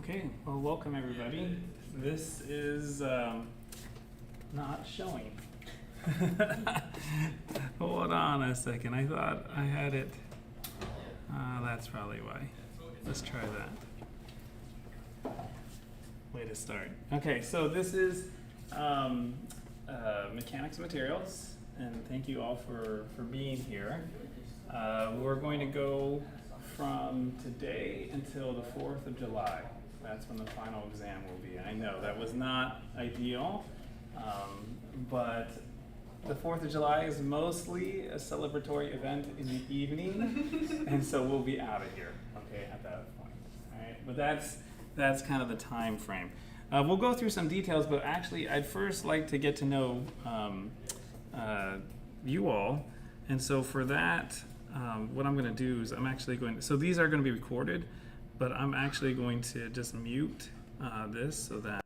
Okay, well, welcome everybody. This is not showing. Hold on a second. I thought I had it. That's probably why. Let's try that. Way to start. Okay, so this is mechanics and materials, and thank you all for being here. We're going to go from today until the 4th of July. That's when the final exam will be. I know that was not ideal, but the 4th of July is mostly a celebratory event in the evening, and so we'll be out of here, okay, at that point. All right, but that's kind of the time frame. We'll go through some details, but actually I'd first like to get to know you all, and so for that, what I'm going to do is I'm actually going to, so these are going to be recorded, but I'm actually going to just mute this so that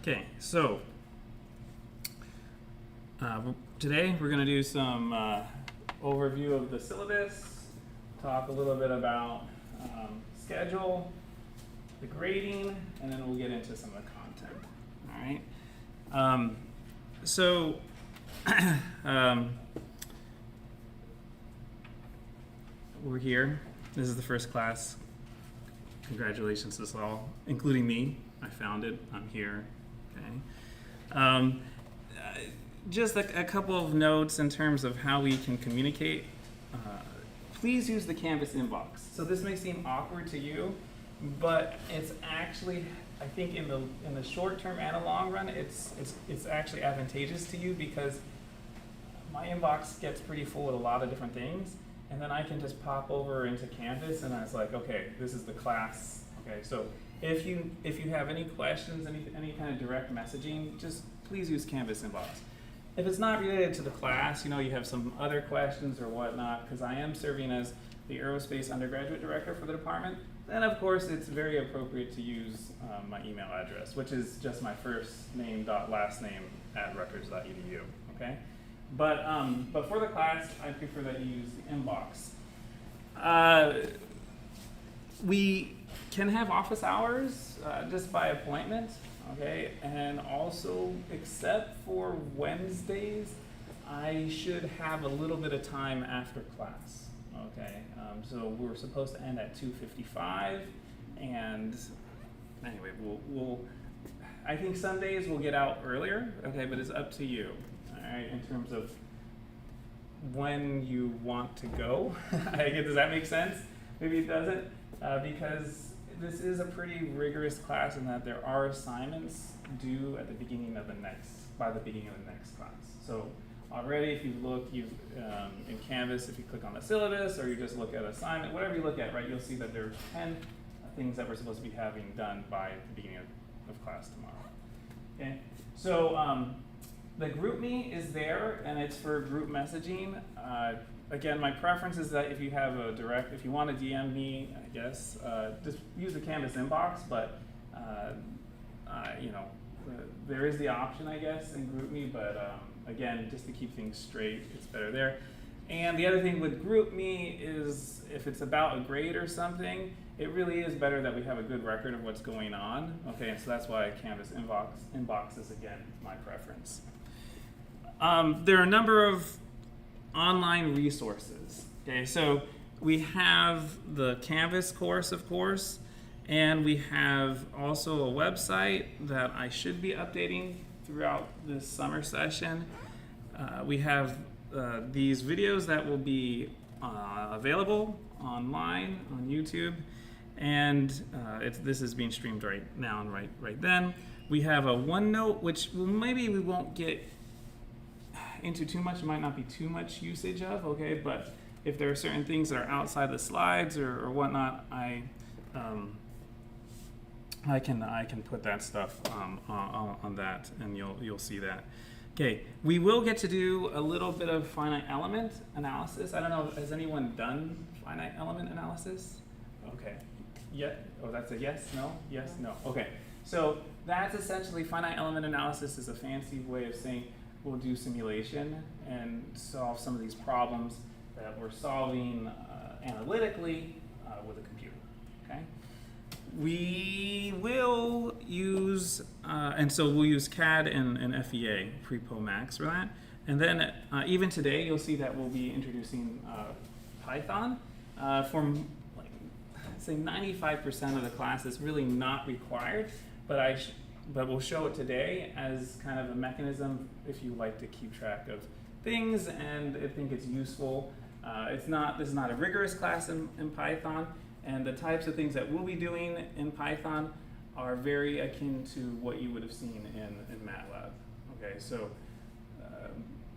Okay, so today we're going to do some overview of the syllabus, talk a little bit about schedule, the grading, and then we'll get into some of the content. All right. So we're here. This is the first class. Congratulations to us all, including me. I found it. I'm here. Okay. Just a couple of notes in terms of how we can communicate. Please use the Canvas inbox. So this may seem awkward to you, but it's actually, I think in the short term and the long run, it's actually advantageous to you because my inbox gets pretty full with a lot of different things, and then I can just pop over into Canvas and I was like, okay, this is the class. Okay, so if you have any questions, any kind of direct messaging, just please use Canvas inbox. If it's not related to the class, you have some other questions or whatnot, because I am serving as the aerospace undergraduate director for the department, then of course it's very appropriate to use my email address, which is just my first name dot last name at rutgers.edu. Okay, but for the class, I prefer that you use the inbox. We can have office hours just by appointment. Okay, and also, except for Wednesdays, I should have a little bit of time after class. Okay, so we're supposed to end at 2:55, and anyway, we'll I think some days we'll get out earlier. Okay, but it's up to you. All right, in terms of when you want to go. Does that make sense? Maybe it doesn't, because this is a pretty rigorous class in that there are assignments due at the beginning of by the beginning of the next class. So already, if you look, in Canvas, if you click on the syllabus or you just look at assignment, whatever you look at, right, you'll see that there are 10 things that we're supposed to be having done by the beginning of class tomorrow. Okay, so the GroupMe is there, and it's for group messaging. Again, my preference is that if you have if you want to DM me, I guess, just use the Canvas inbox, but, there is the option, I guess, in GroupMe, but again, just to keep things straight, it's better there. And the other thing with GroupMe is if it's about a grade or something, it really is better that we have a good record of what's going on. Okay, and so that's why Canvas inbox is, again, my preference. There are a number of online resources. Okay, so we have the Canvas course, of course, and we have also a website that I should be updating throughout this summer session. We have these videos that will be available online on YouTube, and this is being streamed right now and right then. We have a OneNote, which maybe we won't get into too much. It might not be too much usage of, okay, but if there are certain things that are outside the slides or whatnot, I can put that stuff on that, and you'll see that. Okay, we will get to do a little bit of finite element analysis. I don't know, has anyone done finite element analysis? Okay, yeah. Oh, that's a yes, no, yes, no. Okay, so that's essentially finite element analysis is a fancy way of saying we'll do simulation and solve some of these problems that we're solving analytically with a computer, okay? We will use, and so we'll use CAD and FEA, Pre-Po-Max for that. And then even today, you'll see that we'll be introducing Python. From, say 95% of the class is really not required, but we'll show it today as kind of a mechanism if you like to keep track of things and I think it's useful. This is not a rigorous class in Python, and the types of things that we'll be doing in Python are very akin to what you would have seen in MATLAB. Okay, so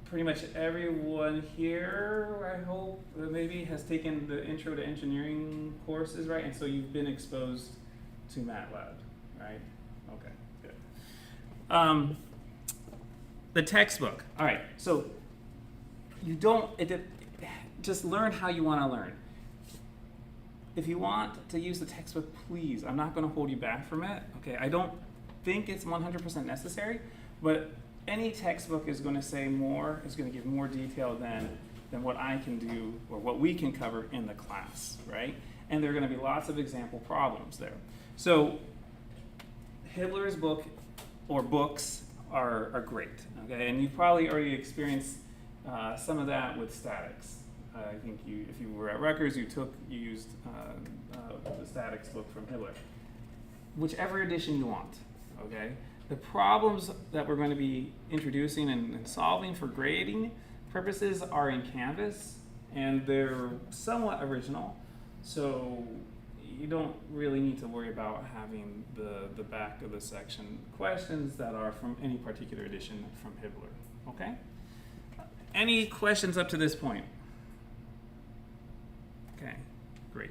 pretty much everyone here, I hope, maybe has taken the Intro to Engineering courses, right? And so you've been exposed to MATLAB, right? Okay, good. The textbook. All right, so just learn how you want to learn. If you want to use the textbook, please, I'm not going to hold you back from it. Okay, I don't think it's 100% necessary, but any textbook is going to say more, is going to give more detail than what I can do or what we can cover in the class, right? And there are going to be lots of example problems there. So Hibbler's book or books are great, okay? And you've probably already experienced some of that with statics. I think if you were at Rutgers, you used the statics book from Hibbler. Whichever edition you want, okay? The problems that we're going to be introducing and solving for grading purposes are in Canvas, and they're somewhat original, so you don't really need to worry about having the back of the section questions that are from any particular edition from Hibbler, okay? Any questions up to this point? Okay, great.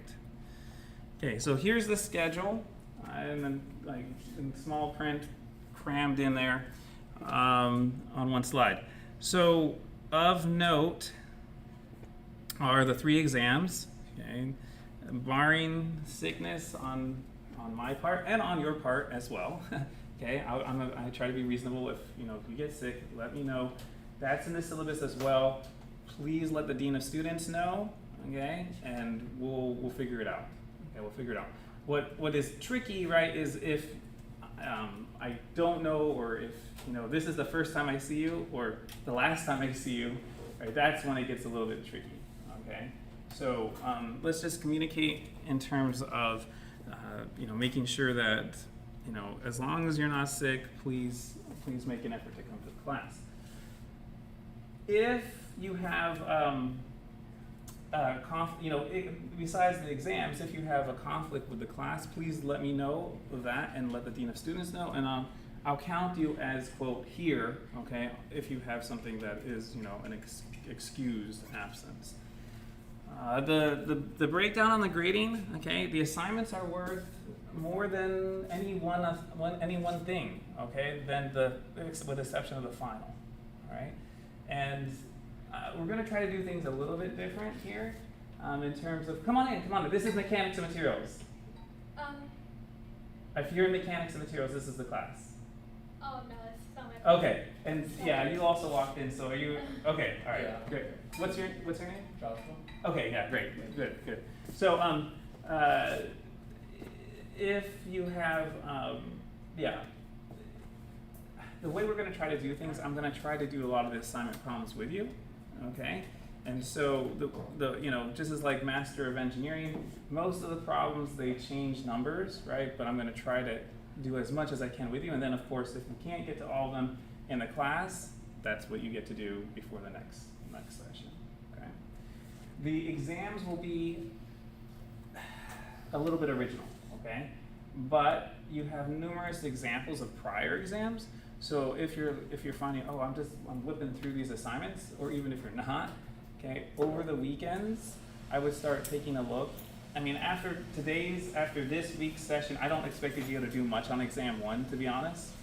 Okay, so here's the schedule, and then like in small print, crammed in there on one slide. So of note are the 3 exams, okay? Barring sickness on my part and on your part as well. Okay, I try to be reasonable. If you get sick, let me know. That's in the syllabus as well. Please let the dean of students know. Okay, and we'll figure it out. Okay, we'll figure it out. What is tricky, right, is if I don't know, or if this is the first time I see you or the last time I see you, right? That's when it gets a little bit tricky. Okay. So let's just communicate in terms of, making sure that, as long as you're not sick, please make an effort to come to the class. If you have, besides the exams, if you have a conflict with the class, please let me know of that and let the dean of students know, and I'll count you as, quote, here, okay, if you have something that is, an excused absence. The breakdown on the grading, okay, the assignments are worth more than any one thing, okay, with the exception of the final, all right? And we're going to try to do things a little bit different here in terms of, come on in, this is mechanics and materials. If you're in mechanics and materials, this is the class. Oh, no, it's not my class. Okay, and yeah, you also walked in, so are you, okay, all right, yeah. Great. What's your name? Joshua. Okay, yeah, great, good. So, if you have, the way we're going to try to do things, I'm going to try to do a lot of the assignment problems with you, okay? And so, just as like Master of Engineering, most of the problems, they change numbers, right? But I'm going to try to do as much as I can with you, and then of course, if we can't get to all of them in the class, that's what you get to do before the next session, okay? The exams will be a little bit original, okay? But you have numerous examples of prior exams. So if you're finding, I'm whipping through these assignments, or even if you're not, okay, over the weekends, I would start taking a look. I mean, after this week's session, I don't expect you to be able to do much on exam 1, to be honest,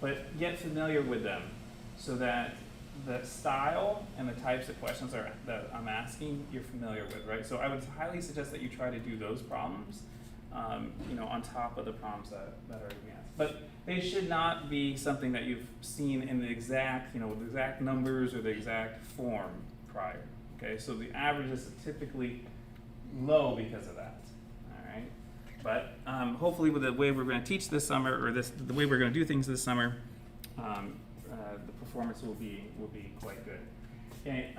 but get familiar with them so that the style and the types of questions that I'm asking, you're familiar with, right? So I would highly suggest that you try to do those problems, on top of the problems that are advanced. But they should not be something that you've seen in the exact, the exact numbers or the exact form prior, okay? So the averages are typically low because of that, all right? But hopefully with the way we're going to teach this summer, or the way we're going to do things this summer, the performance will be quite good. Okay,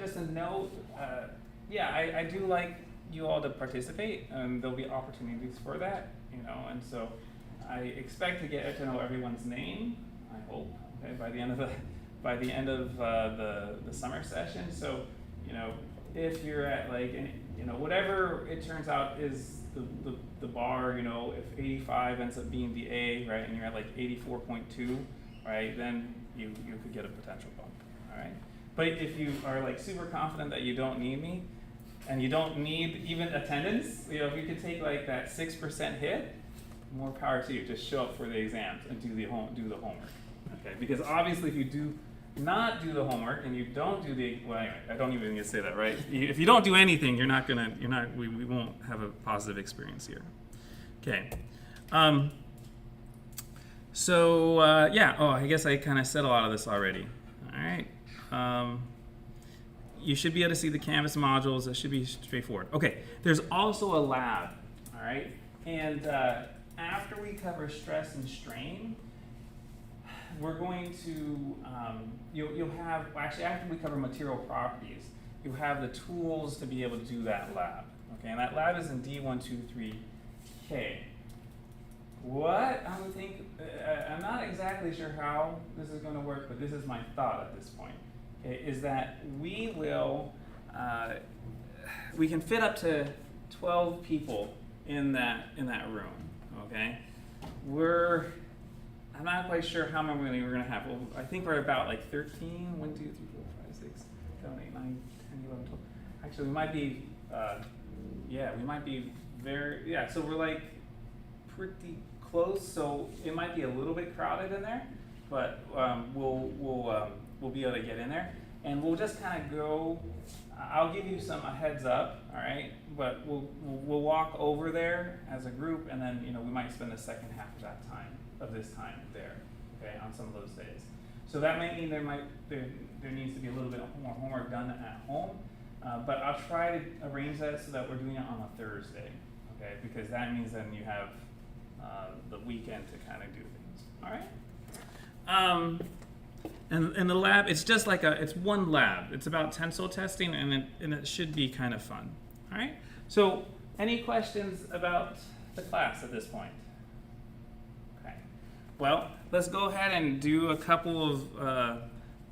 just a note, I do like you all to participate, and there'll be opportunities for that, and so I expect to get to know everyone's name, I hope, okay, by the end of the summer session. So, if you're at whatever it turns out is the bar, if 85 ends up being the A, right, and you're at 84.2, right, then you could get a potential bump, all right? But if you are super confident that you don't need me, and you don't need even attendance, if you could take that 6% hit, more power to you. Just show up for the exams and do the homework, okay? Because obviously if you do not do the homework and you don't do anyway, I don't even need to say that, right? If you don't do anything, we won't have a positive experience here. Okay. So yeah, oh, I guess I kind of said a lot of this already. All right. You should be able to see the Canvas modules. That should be straightforward. Okay, there's also a lab, all right? And after we cover stress and strain, we're going to, you'll have, well, actually after we cover material properties, you'll have the tools to be able to do that lab, okay? And that lab is in D123K. What I'm thinking, I'm not exactly sure how this is going to work, but this is my thought at this point. Okay, is that we can fit up to 12 people in that room. Okay, I'm not quite sure how many we're going to have. Well, I think we're about like 13. 1, 2, 3, 4, 5, 6, 7, 8, 9, 10, 11, 12. Actually, we might be. We might be very. Yeah, so we're like pretty close. So it might be a little bit crowded in there, but we'll be able to get in there, and we'll just kind of go. I'll give you a heads up, all right? But we'll walk over there as a group, and then we might spend the second half of this time there, okay, on some of those days. So that might mean there needs to be a little bit more homework done at home, but I'll try to arrange that so that we're doing it on a Thursday, okay? Because that means then you have the weekend to kind of do things, all right? And the lab, it's just like it's one lab. It's about tensile testing, and it should be kind of fun. All right. So, any questions about the class at this point? Okay. Well, let's go ahead and do a couple of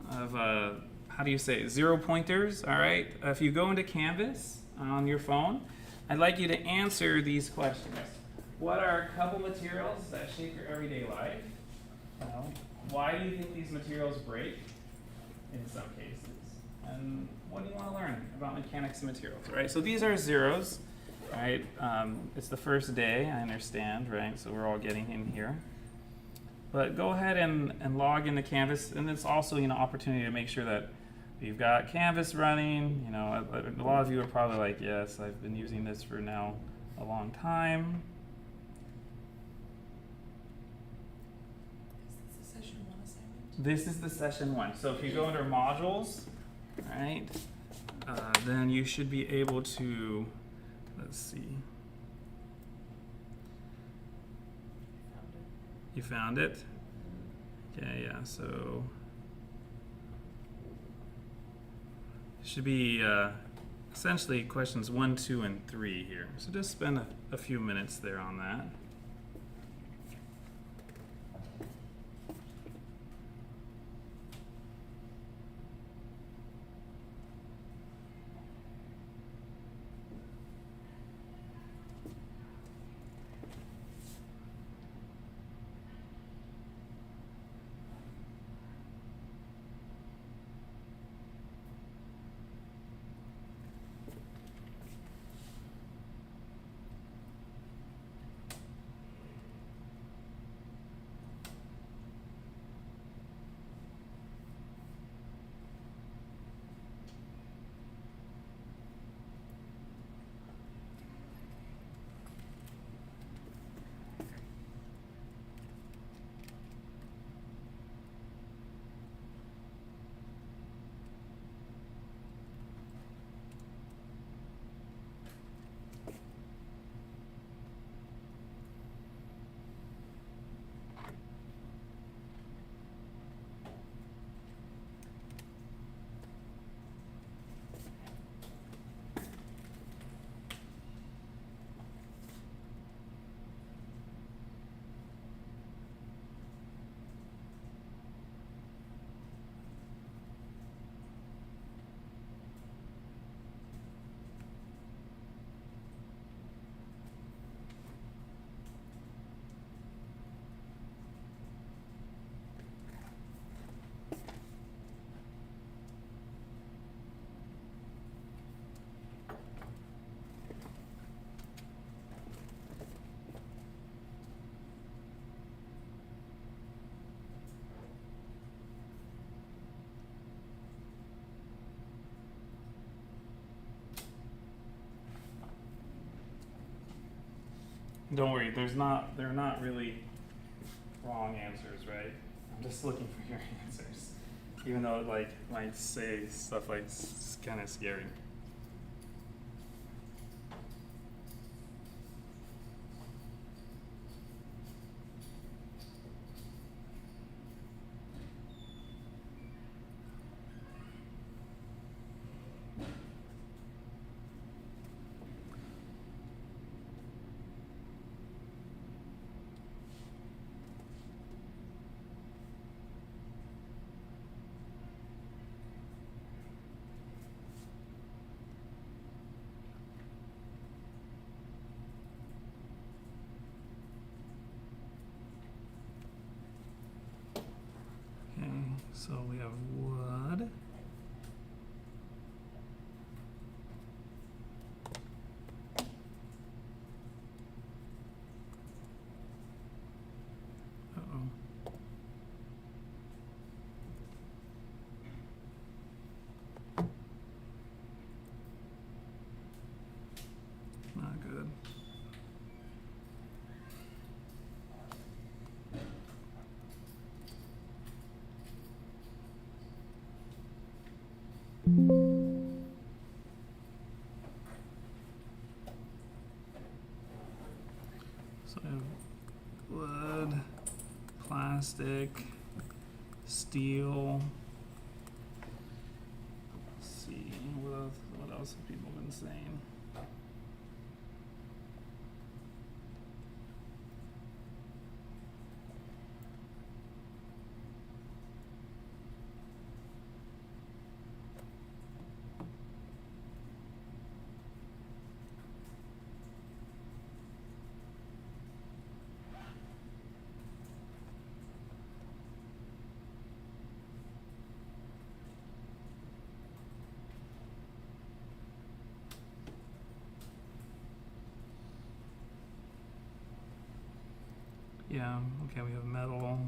how do you say, 0 pointers. All right. If you go into Canvas on your phone, I'd like you to answer these questions. What are a couple materials that shape your everyday life? Why do you think these materials break in some cases? And what do you want to learn about mechanics of materials, right? So these are zeros, right? It's the first day, I understand, right? So we're all getting in here. But go ahead and log into Canvas, and it's also, opportunity to make sure that you've got Canvas running. A lot of you are probably like, yes, I've been using this for now a long time. This is the session 1. So if you go under modules, right, then you should be able to, let's see. You found it? Okay, yeah, so it should be essentially questions 1, 2, and 3 here. So just spend a few minutes there on that. Don't worry, they're not really wrong answers, right? I'm just looking for your answers. Even though it like might say stuff like it's kind of scary. So we have wood. Uh-oh. Not good. So I have wood, plastic, steel. Let's see, what else have people been saying? Yeah, okay, we have metal.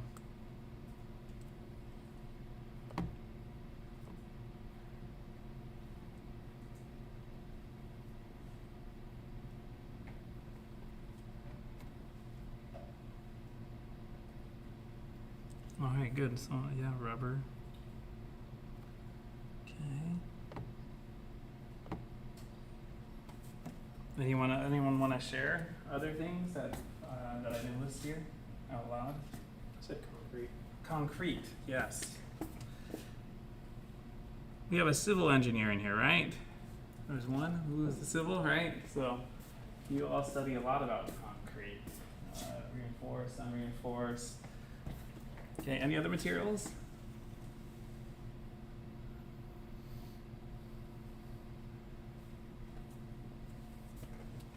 All right, good. So yeah, rubber. Okay. Anyone want to share other things that I didn't list here out loud? I said concrete. Concrete, yes. We have a civil engineer in here, right? There's one who is the civil, right? So you all study a lot about concrete, reinforced, unreinforced. Okay, any other materials?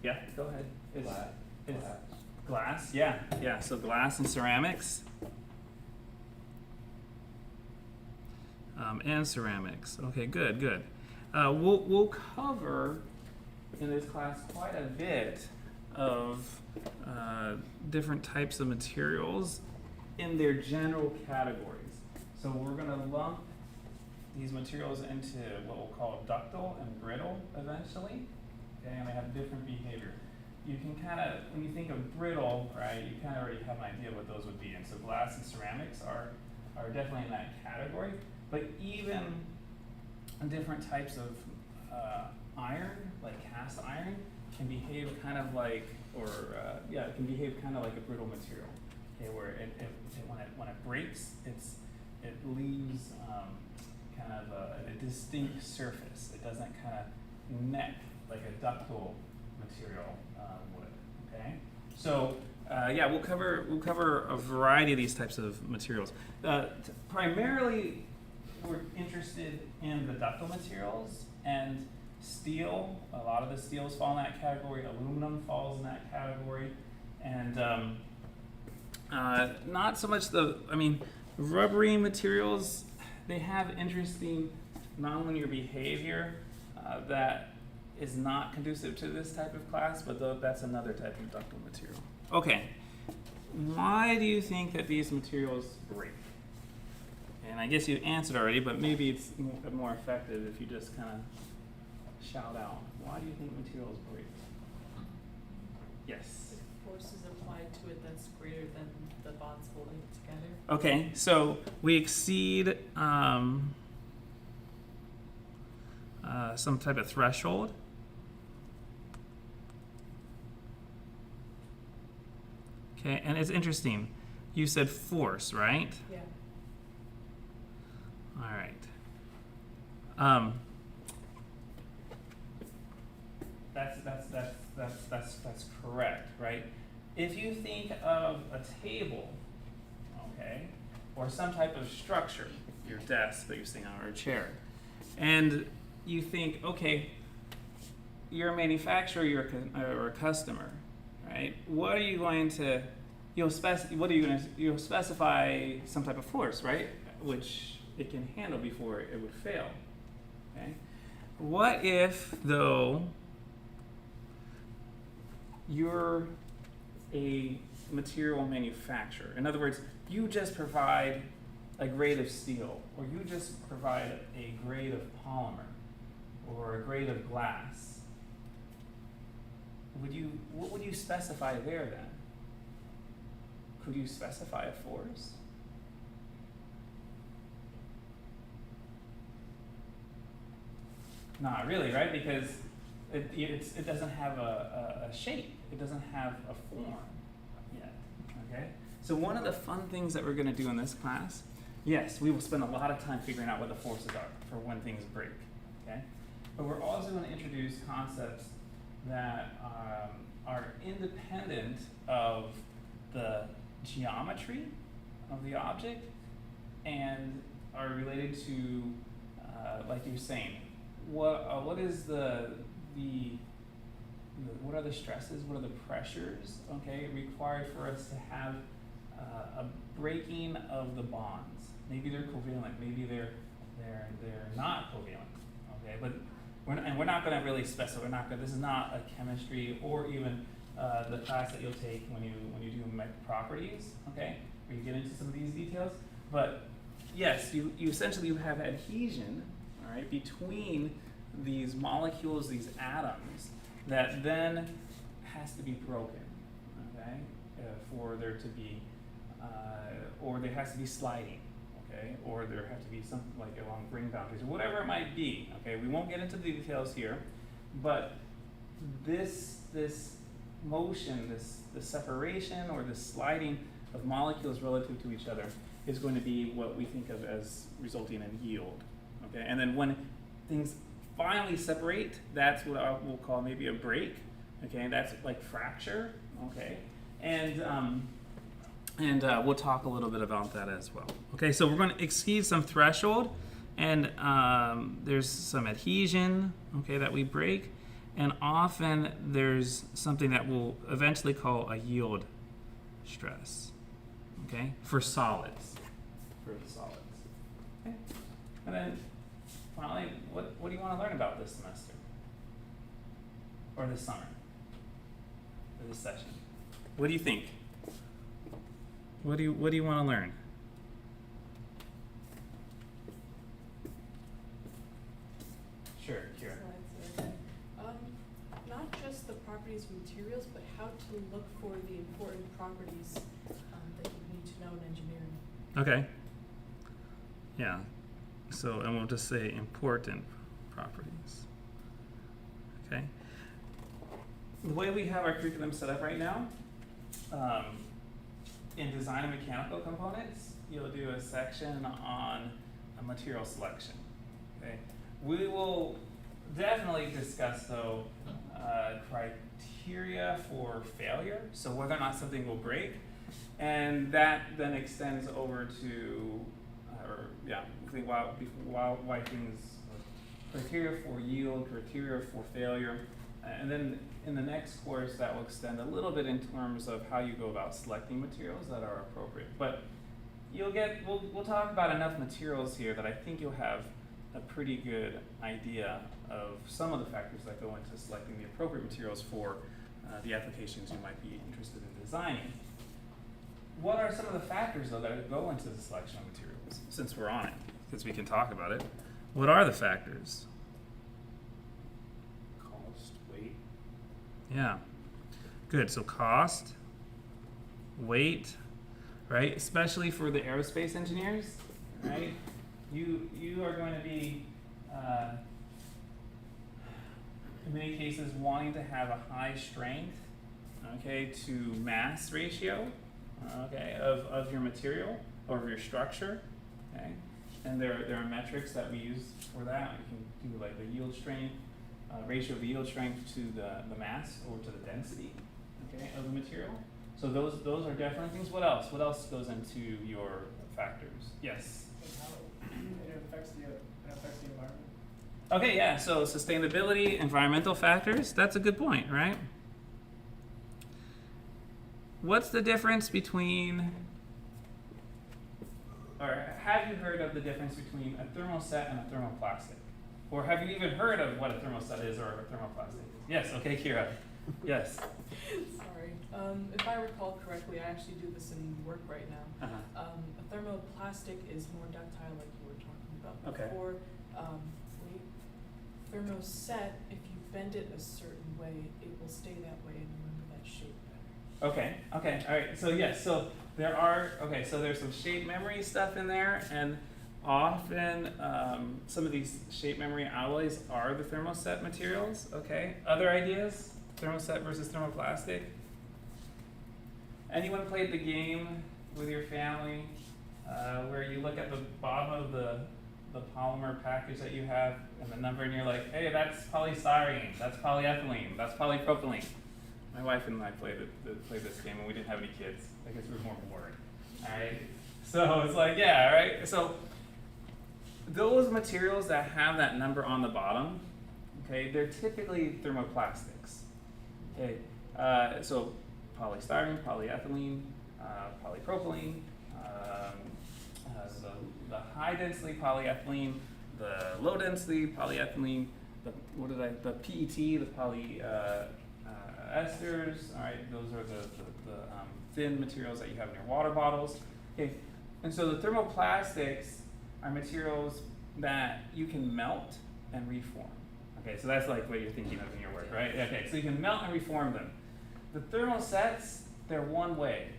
Yeah, go ahead. Is glass? Yeah. So glass and ceramics. And ceramics. Okay, good. We'll cover in this class quite a bit of different types of materials in their general categories. So we're going to lump these materials into what we'll call ductile and brittle eventually. Okay, and they have different behavior. You can kind of, when you think of brittle, right, you kind of already have an idea what those would be. And so glass and ceramics are definitely in that category. But even different types of iron, like cast iron, can behave kind of like, it can behave kind of like a brittle material. Okay, where when it breaks, it leaves kind of a distinct surface. It doesn't kind of neck like a ductile material would. Okay, so we'll cover a variety of these types of materials. Primarily, we're interested in the ductile materials and steel. A lot of the steels fall in that category. Aluminum falls in that category, and not so much rubbery materials. They have interesting nonlinear behavior that is not conducive to this type of class, but that's another type of ductile material. Okay, why do you think that these materials break? And I guess you answered already, but maybe it's more effective if you just kind of shout out. Why do you think materials break? Yes? forces applied to it that's greater than the bonds holding it together? Okay, so we exceed some type of threshold. Okay, and it's interesting. You said force, right? Yeah. All right. That's correct, right? If you think of a table, okay, or some type of structure, your desk that you're sitting on, or a chair, and you think, okay, you're a manufacturer, or a customer, right? What are you going to, you'll specify some type of force, right? Which it can handle before it would fail. Okay. What if, though, you're a material manufacturer? In other words, you just provide a grade of steel, or you just provide a grade of polymer, or a grade of glass. What would you specify there then? Could you specify a force? Not really, right? Because it doesn't have a shape. It doesn't have a form yet, okay? So one of the fun things that we're going to do in this class, yes, we will spend a lot of time figuring out what the forces are for when things break, okay? But we're also going to introduce concepts that are independent of the geometry of the object and are related to, like you were saying, what is what are the stresses, what are the pressures, okay, required for us to have a breaking of the bonds. Maybe they're covalent, maybe they're not covalent, okay, but we're not going to really specify. This is not a chemistry or even the class that you'll take when you do mech properties, okay, where you get into some of these details. But yes, you essentially have adhesion, all right, between these molecules, these atoms, that then has to be broken, okay, for there to be, or there has to be sliding, okay, or there has to be something like along ring boundaries, or whatever it might be, okay. We won't get into the details here, but this motion, the separation or the sliding of molecules relative to each other is going to be what we think of as resulting in yield, okay. And then when things finally separate, that's what we'll call maybe a break, okay. That's like fracture, okay. And we'll talk a little bit about that as well. Okay, so we're going to exceed some threshold, and there's some adhesion, okay, that we break, and often there's something that we'll eventually call a yield stress, okay, for solids. Okay, and then finally, what do you want to learn about this semester, or this summer, or this session? What do you think? What do you want to learn? Sure, Kira. Not just the properties of materials, but how to look for the important properties that you need to know in engineering. Okay. Yeah. So, and we'll just say important properties. Okay. The way we have our curriculum set up right now, in design and mechanical components, you'll do a section on material selection. Okay. We will definitely discuss, though, criteria for failure, so whether or not something will break, and that then extends over to, why things, criteria for yield, criteria for failure, and then in the next course that will extend a little bit in terms of how you go about selecting materials that are appropriate. But we'll talk about enough materials here that I think you'll have a pretty good idea of some of the factors that go into selecting the appropriate materials for the applications you might be interested in designing. What are some of the factors, though, that go into the selection of materials, since we're on it, because we can talk about it? What are the factors? Cost, weight. Yeah. Good. So cost, weight, right? Especially for the aerospace engineers, right? You are going to be in many cases wanting to have a high strength, okay, to mass ratio, okay, of your material or of your structure, okay. And there are metrics that we use for that. We can do like the yield strength, ratio of the yield strength to the mass or to the density, okay, of the material. So those are definitely things. What else? What else goes into your factors? Yes? And how it affects the environment. Okay, yeah, so sustainability, environmental factors, that's a good point, right? What's the difference between, or have you heard of the difference between a thermoset and a thermoplastic? Or have you even heard of what a thermoset is or a thermoplastic? Yes, okay, Kira. Yes. Sorry. If I recall correctly, I actually do this in work right now. A thermoplastic is more ductile, like you were talking about Okay. before. Thermoset, if you bend it a certain way, it will stay that way and remember that shape better. Okay, all right, so yes, so there's some shape memory stuff in there, and often some of these shape memory alloys are the thermoset materials, okay? Other ideas? Thermoset versus thermoplastic? Anyone played the game with your family where you look at the bottom of the polymer package that you have and the number, and you're like, hey, that's polystyrene, that's polyethylene, that's polypropylene. My wife and I played this game when we didn't have any kids. I guess we were more bored. All right. So it's like, yeah, right. So those materials that have that number on the bottom, okay, they're typically thermoplastics. Okay. So polystyrene, polyethylene, polypropylene, the high density polyethylene, the low density polyethylene, the PET, the poly esters. All right, those are the thin materials that you have in your water bottles. Okay, and so the thermoplastics are materials that you can melt and reform. Okay, so that's like what you're thinking of in your work, right? Okay, so you can melt and reform them. The thermosets, they're one way.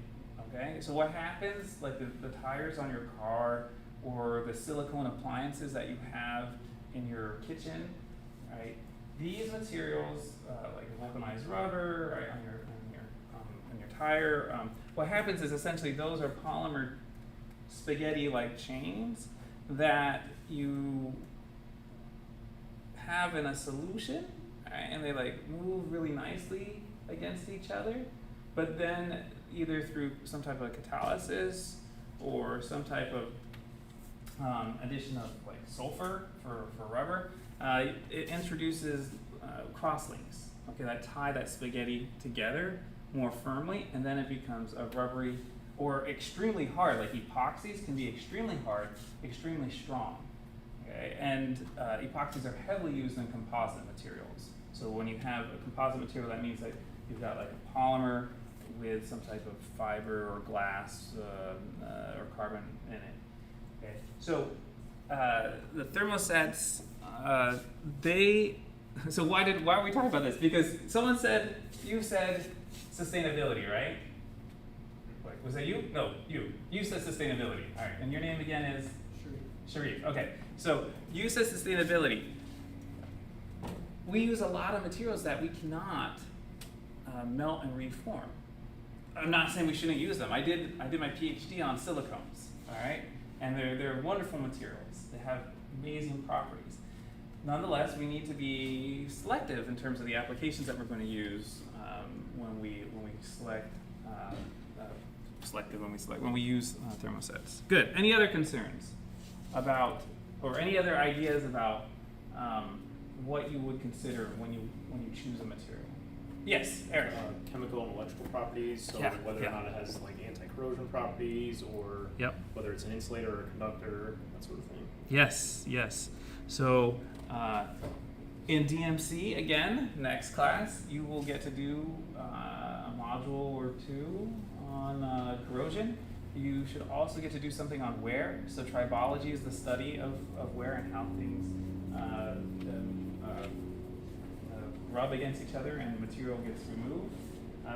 Okay, so what happens, like the tires on your car or the silicone appliances that you have in your kitchen, right? These materials, like vulcanized rubber, right, on your tire, what happens is essentially those are polymer spaghetti-like chains that you have in a solution, right, and they like move really nicely against each other, but then either through some type of catalysis or some type of addition of like sulfur for rubber, it introduces crosslinks, okay, that tie that spaghetti together more firmly, and then it becomes a rubbery or extremely hard, like epoxies can be extremely hard, extremely strong, okay, and epoxies are heavily used in composite materials. So when you have a composite material, that means that you've got like a polymer with some type of fiber or glass or carbon in it. Okay, so the thermosets, so why are we talking about this? Because you said sustainability, right? Wait, was that you? No, you. You said sustainability. All right, and your name again is? Sharif. Okay, so you said sustainability. We use a lot of materials that we cannot melt and reform. I'm not saying we shouldn't use them. I did my PhD on silicones, all right? And they're wonderful materials. They have amazing properties. Nonetheless, we need to be selective in terms of the applications that we're going to use when we select when we use thermosets. Good. Any other concerns about, or any other ideas about what you would consider when you choose a material? Yes, Eric. Chemical and electrical properties, so Yeah, whether yeah. or not it has like anti-corrosion properties, or Yep. whether it's an insulator or a conductor, that sort of thing. Yes. So in DMC, again, next class, you will get to do a module or two on corrosion. You should also get to do something on wear. So tribology is the study of wear and how things rub against each other and the material gets removed.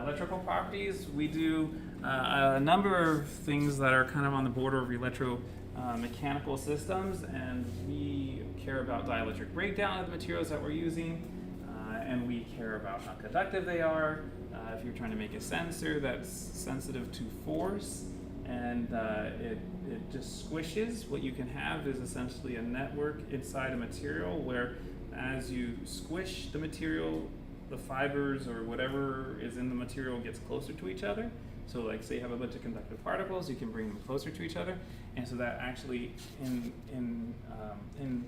Electrical properties, we do a number of things that are kind of on the border of mechanical systems, and we care about dielectric breakdown of the materials that we're using, and we care about how conductive they are. If you're trying to make a sensor that's sensitive to force, and it just squishes, what you can have is essentially a network inside a material where as you squish the material, the fibers or whatever is in the material gets closer to each other. So like say you have a bunch of conductive particles, you can bring them closer to each other, and so that actually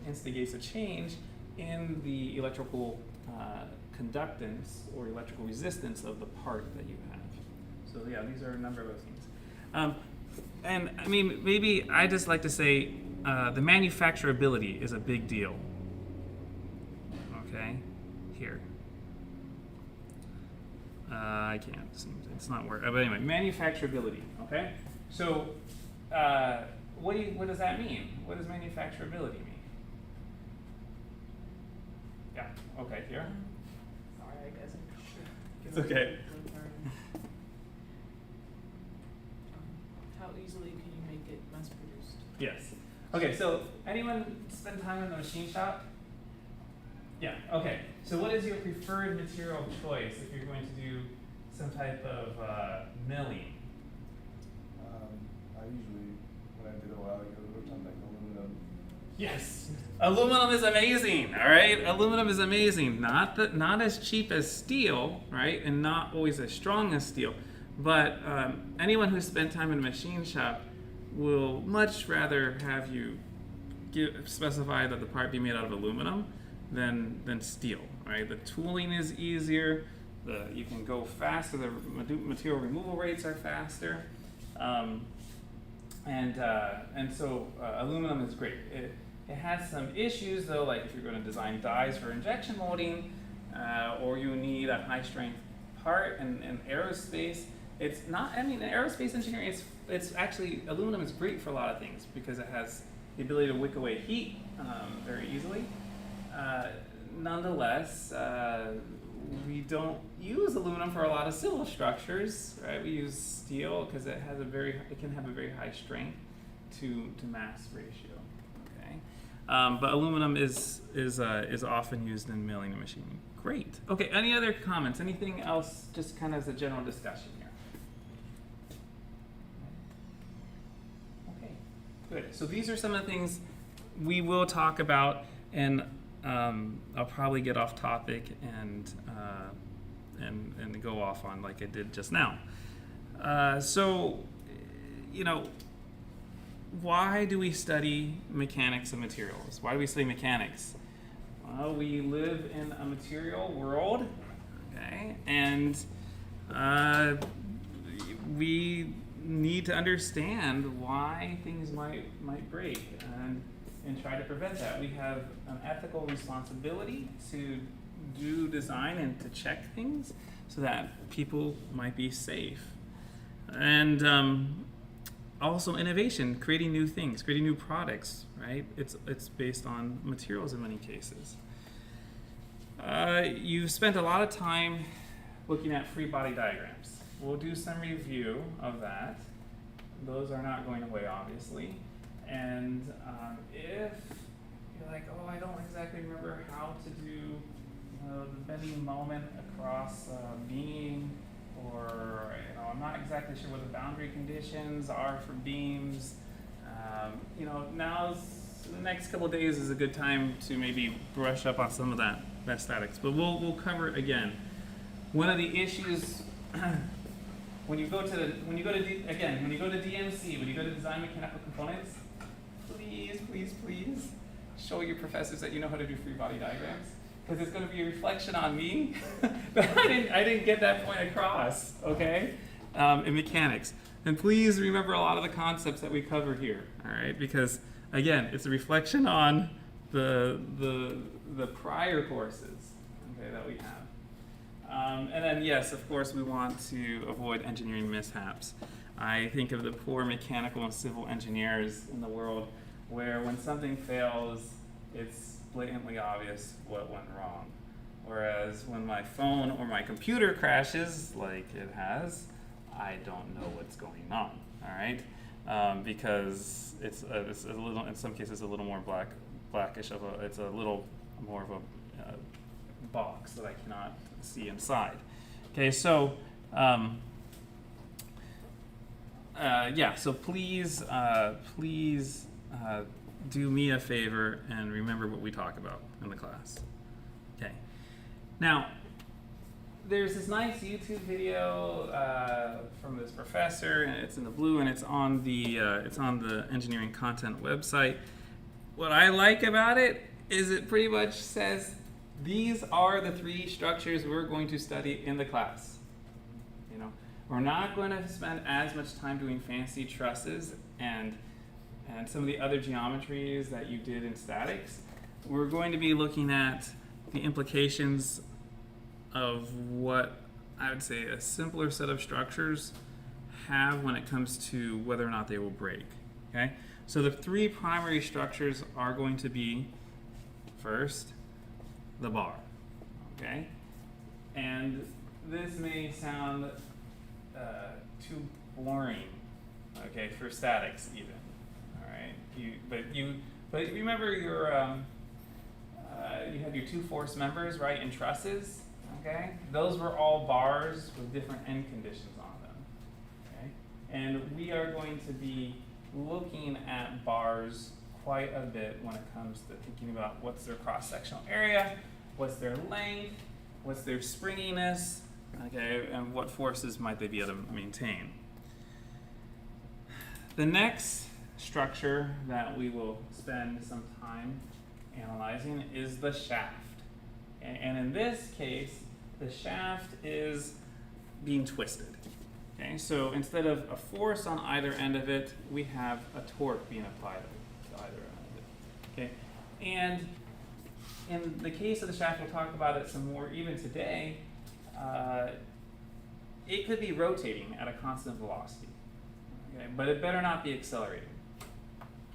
instigates a change in the electrical conductance or electrical resistance of the part that you have. So yeah, these are a number of those things. And I mean, maybe I just like to say the manufacturability is a big deal. Okay, here. I can't, it's not working. But anyway, manufacturability, okay? So what does that mean? What does manufacturability mean? Yeah, okay, here. Sorry, I guess I should. It's okay. How easily can you make it mass produced? Yes. Okay, so anyone spend time in the machine shop? Yeah, okay. So what is your preferred material of choice if you're going to do some type of milling? I usually, when I did it a while ago, worked on like aluminum. Yes. Aluminum is amazing, all right? Aluminum is amazing. Not as cheap as steel, right? And not always as strong as steel. But anyone who's spent time in a machine shop will much rather have you specify that the part be made out of aluminum than steel, right? The tooling is easier. You can go faster. The material removal rates are faster, and so aluminum is great. It has some issues though, like if you're going to design dies for injection molding, or you need a high strength part in aerospace. It's not. I mean, in aerospace engineering, it's actually aluminum is great for a lot of things because it has the ability to wick away heat very easily. Nonetheless, we don't use aluminum for a lot of civil structures, right? We use steel because it can have a very high strength to mass ratio. Okay, but aluminum is often used in milling and machining. Great. Okay. Any other comments? Anything else? Just kind of as a general discussion here. Okay. Good. So these are some of the things we will talk about, and I'll probably get off topic and go off on like I did just now. So, why do we study mechanics of materials? Why do we study mechanics? Well, we live in a material world, okay, and we need to understand why things might break and try to prevent that. We have an ethical responsibility to do design and to check things so that people might be safe. And also innovation, creating new things, creating new products, right? It's based on materials in many cases. You've spent a lot of time looking at free body diagrams. We'll do some review of that. Those are not going away, obviously. And if you're like, oh, I don't exactly remember how to do the bending moment across a beam, or I'm not exactly sure what the boundary conditions are for beams, the next couple of days is a good time to maybe brush up on some of that statics. But we'll cover it again. One of the issues when you go to DMC, when you go to design mechanical components, please show your professors that you know how to do free body diagrams, because it's going to be a reflection on me that I didn't get that point across, okay, in mechanics. And please remember a lot of the concepts that we cover here, all right, because again, it's a reflection on the prior courses, okay, that we have. And then yes, of course, we want to avoid engineering mishaps. I think of the poor mechanical and civil engineers in the world where when something fails, it's blatantly obvious what went wrong. Whereas when my phone or my computer crashes, like it has, I don't know what's going on, all right? Because it's a little, in some cases, a little more blackish it's a little more of a box that I cannot see inside. Okay, so yeah, so please do me a favor and remember what we talk about in the class. Okay. Now, there's this nice YouTube video from this professor, and it's in the blue, and it's on the engineering content website. What I like about it is it pretty much says these are the 3 structures we're going to study in the class. You know, we're not going to spend as much time doing fancy trusses and some of the other geometries that you did in statics. We're going to be looking at the implications of what I would say a simpler set of structures have when it comes to whether or not they will break. Okay? So the 3 primary structures are going to be, first, the bar. Okay? And this may sound too boring, okay, for statics even. All right? But remember your you had your 2 force members, right, in trusses. Okay, those were all bars with different end conditions on them. Okay, and we are going to be looking at bars quite a bit when it comes to thinking about what's their cross-sectional area, what's their length, what's their springiness, okay, and what forces might they be able to maintain. The next structure that we will spend some time analyzing is the shaft. And in this case, the shaft is being twisted. Okay, so instead of a force on either end of it, we have a torque being applied to either end of it. Okay, and in the case of the shaft, we'll talk about it some more even today. It could be rotating at a constant velocity, okay, but it better not be accelerating.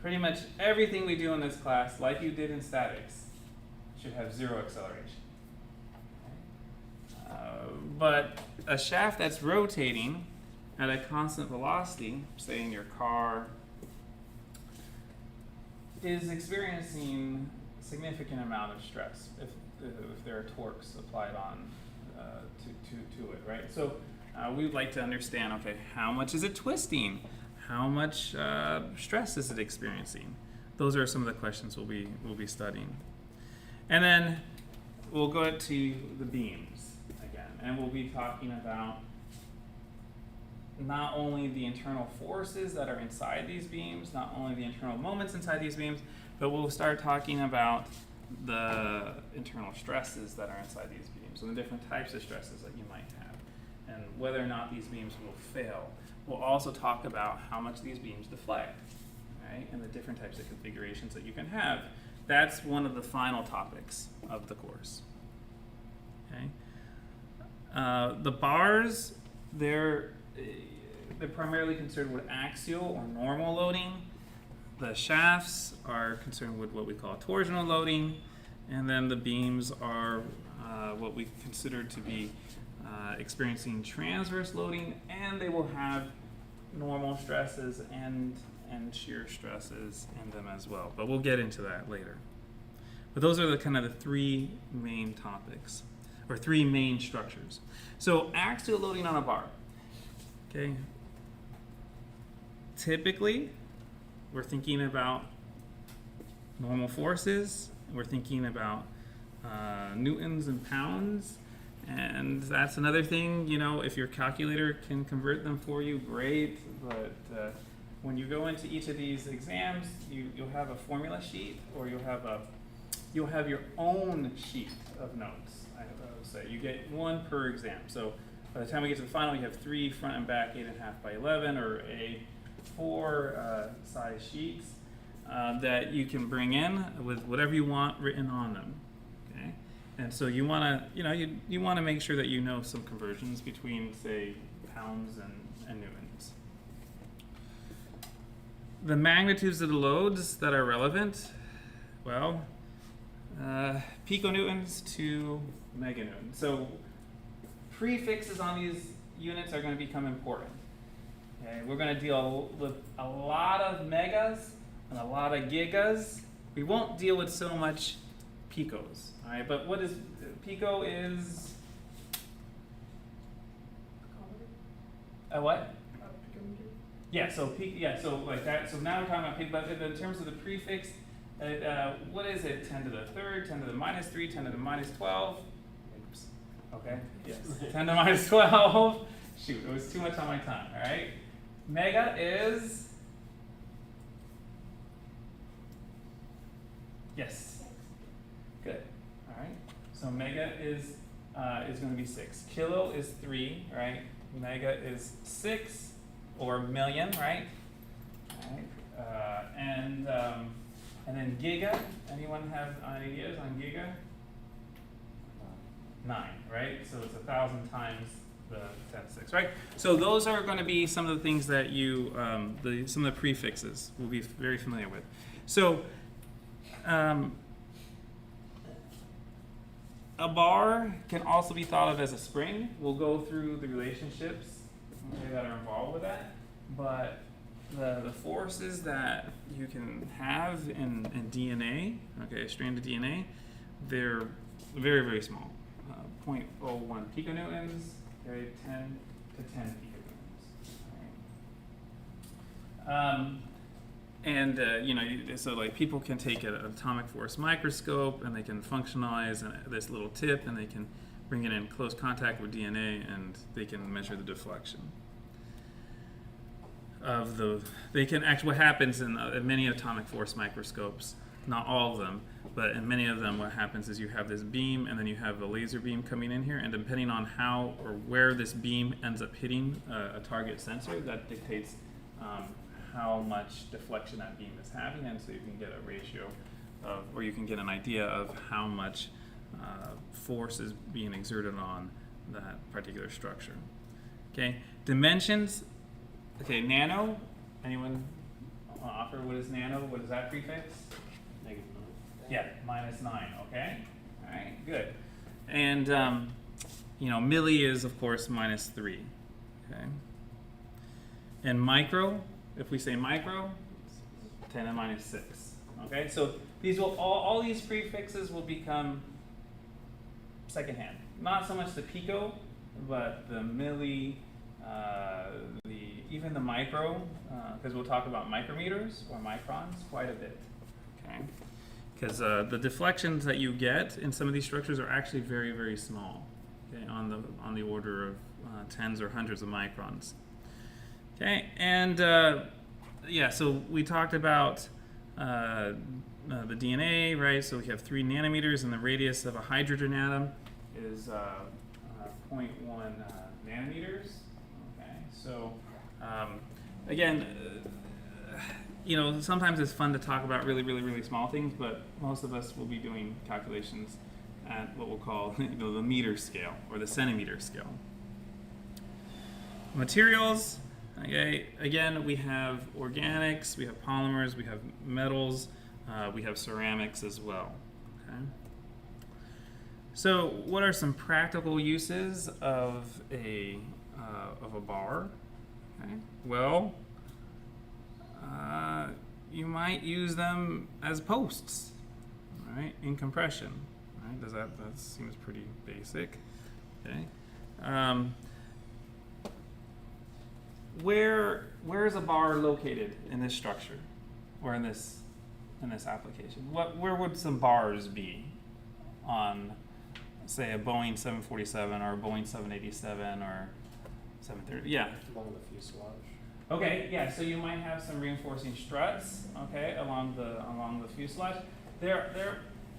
Pretty much everything we do in this class, like you did in statics, should have 0 acceleration. But a shaft that's rotating at a constant velocity, say in your car, is experiencing a significant amount of stress if there are torques applied on to it, right? So we'd like to understand, okay, how much is it twisting? How much stress is it experiencing? Those are some of the questions we'll be studying. And then we'll go to the beams again, and we'll be talking about not only the internal forces that are inside these beams, not only the internal moments inside these beams, but we'll start talking about the internal stresses that are inside these beams and the different types of stresses that you might have and whether or not these beams will fail. We'll also talk about how much these beams deflect, right, and the different types of configurations that you can have. That's one of the final topics of the course. Okay. The bars, they're primarily concerned with axial or normal loading. The shafts are concerned with what we call torsional loading, and then the beams are what we consider to be experiencing transverse loading, and they will have normal stresses and shear stresses in them as well. But we'll get into that later. But those are the kind of the 3 main topics, or 3 main structures. So axial loading on a bar. Okay. Typically, we're thinking about normal forces. We're thinking about newtons and pounds. And that's another thing, you know, if your calculator can convert them for you, great. But when you go into each of these exams, you'll have a formula sheet, or you'll have your own sheet of notes. I would say you get 1 per exam. So by the time we get to the final, you have 3 front and back 8.5 by 11 or A4 size sheets that you can bring in with whatever you want written on them. Okay, and so you want to, you want to make sure that you know some conversions between, say, pounds and newtons. The magnitudes of the loads that are relevant, well, piconewtons to meganewtons. So prefixes on these units are going to become important. Okay, we're going to deal with a lot of megas and a lot of gigas. We won't deal with so much picos. All right, but what is pico is a what? Picometer? Yeah, so so like that. So now we're talking about pico, but in terms of the prefix, what is it? 10 to the third, 10 to the minus 3, 10 to the minus 12. Oops. Okay. Yes. 10 to the minus 12. Shoot, it was too much on my tongue. All right. Mega is. Yes. Good. All right. So mega is going to be 6. Kilo is 3, right? Mega is 6, or million, right? All right. And then giga. Anyone have ideas on giga? 9, right? So it's 1,000 times the 10 to 6, right? So those are going to be some of the things that you, some of the prefixes will be very familiar with. So a bar can also be thought of as a spring. We'll go through the relationships that are involved with that, but the forces that you can have in DNA, okay, a strand of DNA, they're very, very small. 0.01 piconewtons, okay, 10 to 10 piconewtons. So like people can take an atomic force microscope and they can functionalize this little tip and they can bring it in close contact with DNA and they can measure the deflection of they can actually, what happens in many atomic force microscopes, not all of them, but in many of them what happens is you have this beam and then you have a laser beam coming in here, and depending on how or where this beam ends up hitting a target sensor, that dictates how much deflection that beam is having, and so you can get a ratio of, or you can get an idea of how much force is being exerted on that particular structure. Okay, dimensions. Okay, nano. Anyone want to offer what is nano? What is that prefix? -9. Yeah, -9. Okay. All right. Good. And milli is of course -3. Okay. And micro. If we say micro, 10 to the -6. Okay. So these will all these prefixes will become secondhand. Not so much the pico, but the milli. Even the micro, because we'll talk about micrometers or microns quite a bit, okay? Because the deflections that you get in some of these structures are actually very, very small, okay? On the order of tens or hundreds of microns, okay? And so we talked about the DNA, right? So we have 3 nanometers, and the radius of a hydrogen atom is 0.1 nanometers. So, again, sometimes it's fun to talk about really, really, really small things, but most of us will be doing calculations at what we'll call the meter scale or the centimeter scale. Materials, okay, again, we have organics, we have polymers, we have metals, we have ceramics as well. Okay. So, what are some practical uses of a bar? Okay. Well, you might use them as posts, right? In compression, right? That seems pretty basic. Okay. Where is a bar located in this structure, or in this application? Where would some bars be on, say, a Boeing 747 or a Boeing 787 or 730? Yeah. Along the fuselage. Okay, yeah, so you might have some reinforcing struts, okay, along the fuselage.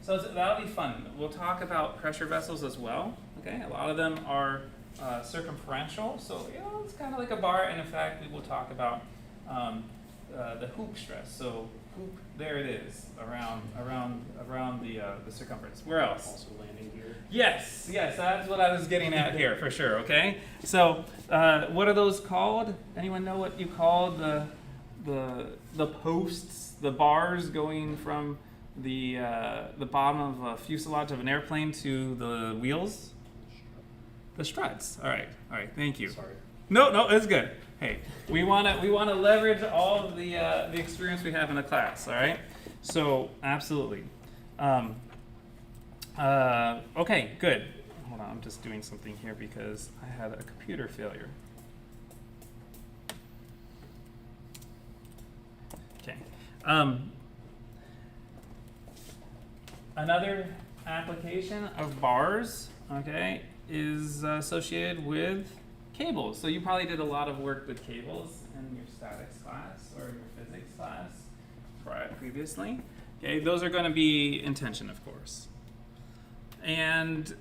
So that'll be fun. We'll talk about pressure vessels as well, okay? A lot of them are circumferential, so it's kind of like a bar, and in fact, we will talk about the hoop stress. So hoop, there it is, around the circumference. Where else? Also landing gear. Yes, that's what I was getting at here, for sure, okay? So, what are those called? Anyone know what you call the posts, the bars going from the bottom of a fuselage of an airplane to the wheels? The struts. All right. Thank you. Sorry. No, it's good. Hey, we wanna leverage all of the experience we have in the class. All right. So absolutely. Okay, good. Hold on, I'm just doing something here because I had a computer failure. Okay. Another application of bars, okay, is associated with cables. So you probably did a lot of work with cables in your statics class or your physics class previously. Okay, those are going to be in tension, of course. And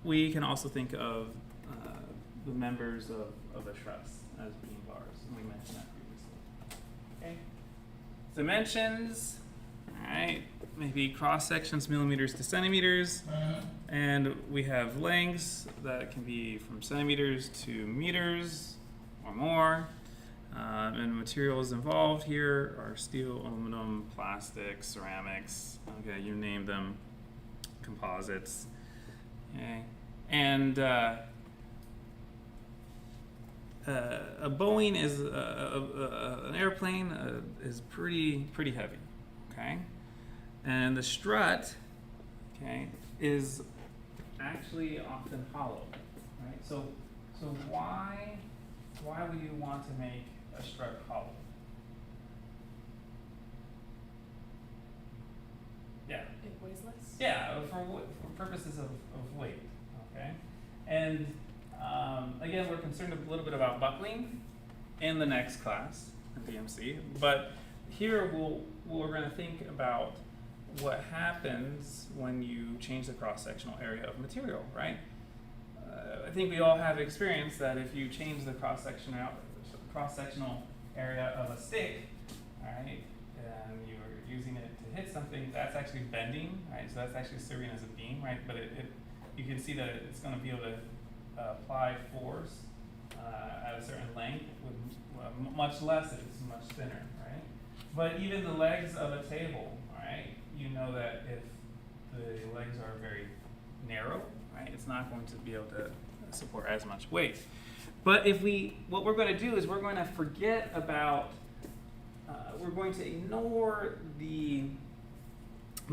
we can also think of the members of a truss as being bars. And we mentioned that previously. Okay. Dimensions, all right, maybe cross sections, millimeters to centimeters. And we have lengths that can be from centimeters to meters or more. And materials involved here are steel, aluminum, plastic, ceramics, okay, you name them, composites. Okay. And a Boeing is an airplane is pretty heavy, okay? And the strut, okay, is actually often hollow, right? So why would you want to make a strut hollow? Yeah. It weighs less? Yeah, for purposes of weight, okay? And again, we're concerned a little bit about buckling in the next class in DMC, but here we're going to think about what happens when you change the cross-sectional area of material, right? I think we all have experience that if you change the cross-sectional area of a stick, right, and you're using it to hit something, that's actually bending, right? So that's actually serving as a beam, right? But you can see that it's going to be able to apply force at a certain length with much less if it's much thinner, right? But even the legs of a table, right? You know that if the legs are very narrow, right, it's not going to be able to support as much weight. But what we're going to do is we're going to forget about, we're going to ignore the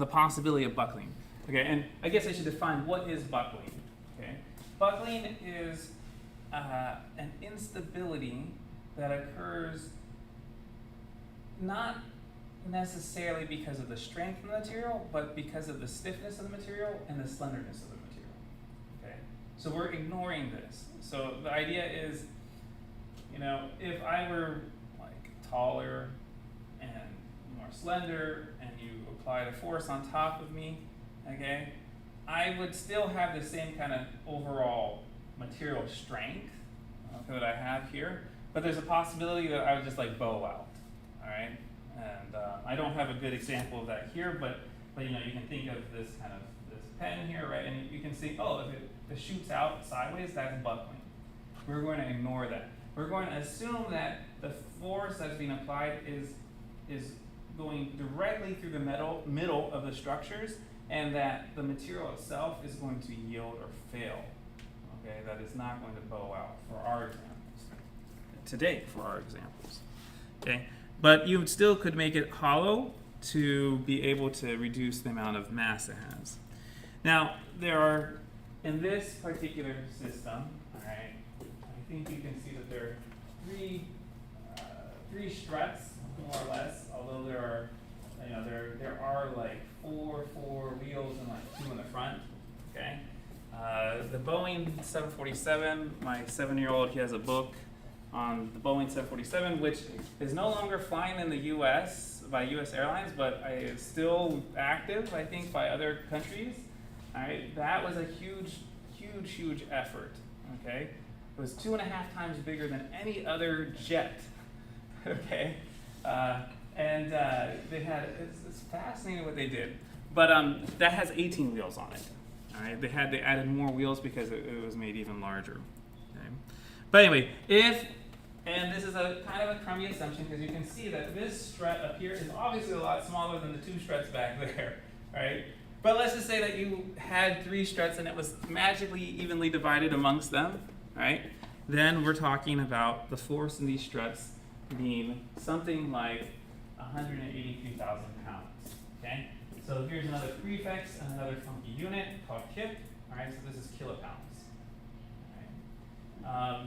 possibility of buckling. Okay, and I guess I should define what is buckling. Okay, buckling is an instability that occurs not necessarily because of the strength of the material, but because of the stiffness of the material and the slenderness of the material. Okay, so we're ignoring this. So the idea is, if I were like taller and more slender, and you applied a force on top of me, okay, I would still have the same kind of overall material strength that I have here, but there's a possibility that I would just like bow out. All right. And I don't have a good example of that here, but you can think of this pen here, right? And you can see, if it shoots out sideways, that's buckling. We're going to ignore that. We're going to assume that the force that's being applied is going directly through the middle of the structures, and that the material itself is going to yield or fail. Okay, that is not going to bow out for our examples today. Okay. But you still could make it hollow to be able to reduce the amount of mass it has. Now, there are, in this particular system, all right, I think you can see that there are three struts, more or less, although there are like four wheels and like two in the front, okay? The Boeing 747, my 7-year-old, he has a book on the Boeing 747, which is no longer flying in the U.S. by U.S. Airlines, but is still active, I think, by other countries. All right, that was a huge effort. Okay, it was 2.5 times bigger than any other jet. Okay, and they had it's fascinating what they did, but that has 18 wheels on it. All right, they added more wheels because it was made even larger. Okay, but anyway, if And this is a kind of a crummy assumption because you can see that this strut up here is obviously a lot smaller than the 2 struts back there, right? But let's just say that you had 3 struts and it was magically evenly divided amongst them, right? Then we're talking about the force in these struts being something like 183,000 pounds, okay? So here's another prefix and another funky unit called kip, all right? So this is kilopounds, all right?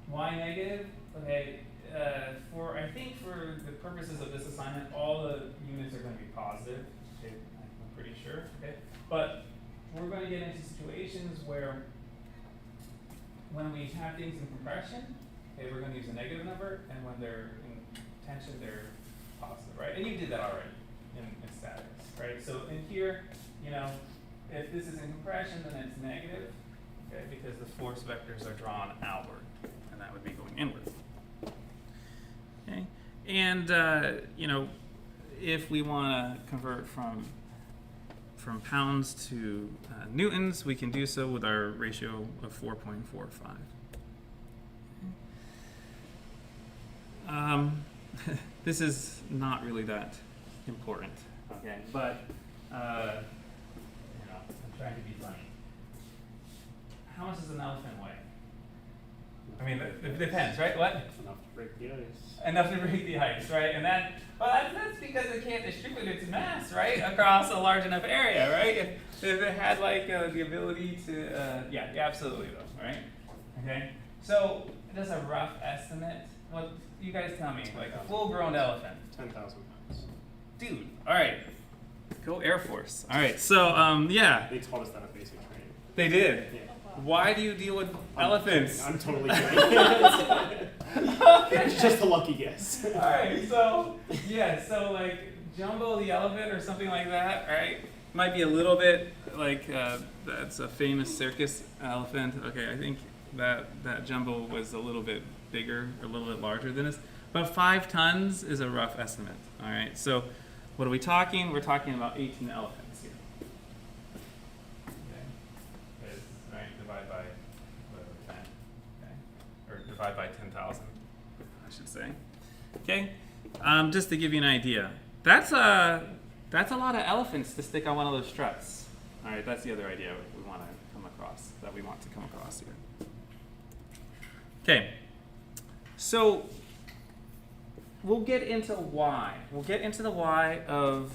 Why negative? Okay, I think for the purposes of this assignment, all the units are going to be positive, okay? I'm pretty sure, okay? But we're going to get into situations where when we have things in compression, okay, we're going to use a negative number, and when they're in tension, they're positive, right? And you did that already in statics, right? So in here, you know, if this is in compression, then it's negative, okay, because the force vectors are drawn outward, and that would be going inward. Okay, and you know, if we want to convert from pounds to newtons, we can do so with our ratio of 4.45. This is not really that important, okay? But you know, I'm trying to be funny. How much does an elephant weigh? I mean, it depends, right? What? Enough to break the ice. Enough to break the ice, right? And that, well, that's because it can't distribute its mass, right, across a large enough area, right? If it had like the ability to, yeah, absolutely though, right? Okay. So just a rough estimate. What you guys tell me? Like a full-grown elephant. 10,000 pounds. Dude, all right. Go Air Force. All right. So yeah. They taught us that at basic training. They did. Yeah. Why do you deal with elephants? I'm totally kidding. It's just a lucky guess. All right, so yeah, so like Jumbo the elephant or something like that, right? Might be a little bit like that's a famous circus elephant. Okay, I think that Jumbo was a little bit bigger, or a little bit larger than this. But 5 tons is a rough estimate. All right, so what are we talking? We're talking about 18 elephants here. Okay, right, divide by whatever 10. Okay, or divide by 10,000. I should say. Okay, just to give you an idea, that's a lot of elephants to stick on one of those struts. All right, that's the other idea we want to come across, that we want to come across here. Okay, so we'll get into why. We'll get into the why of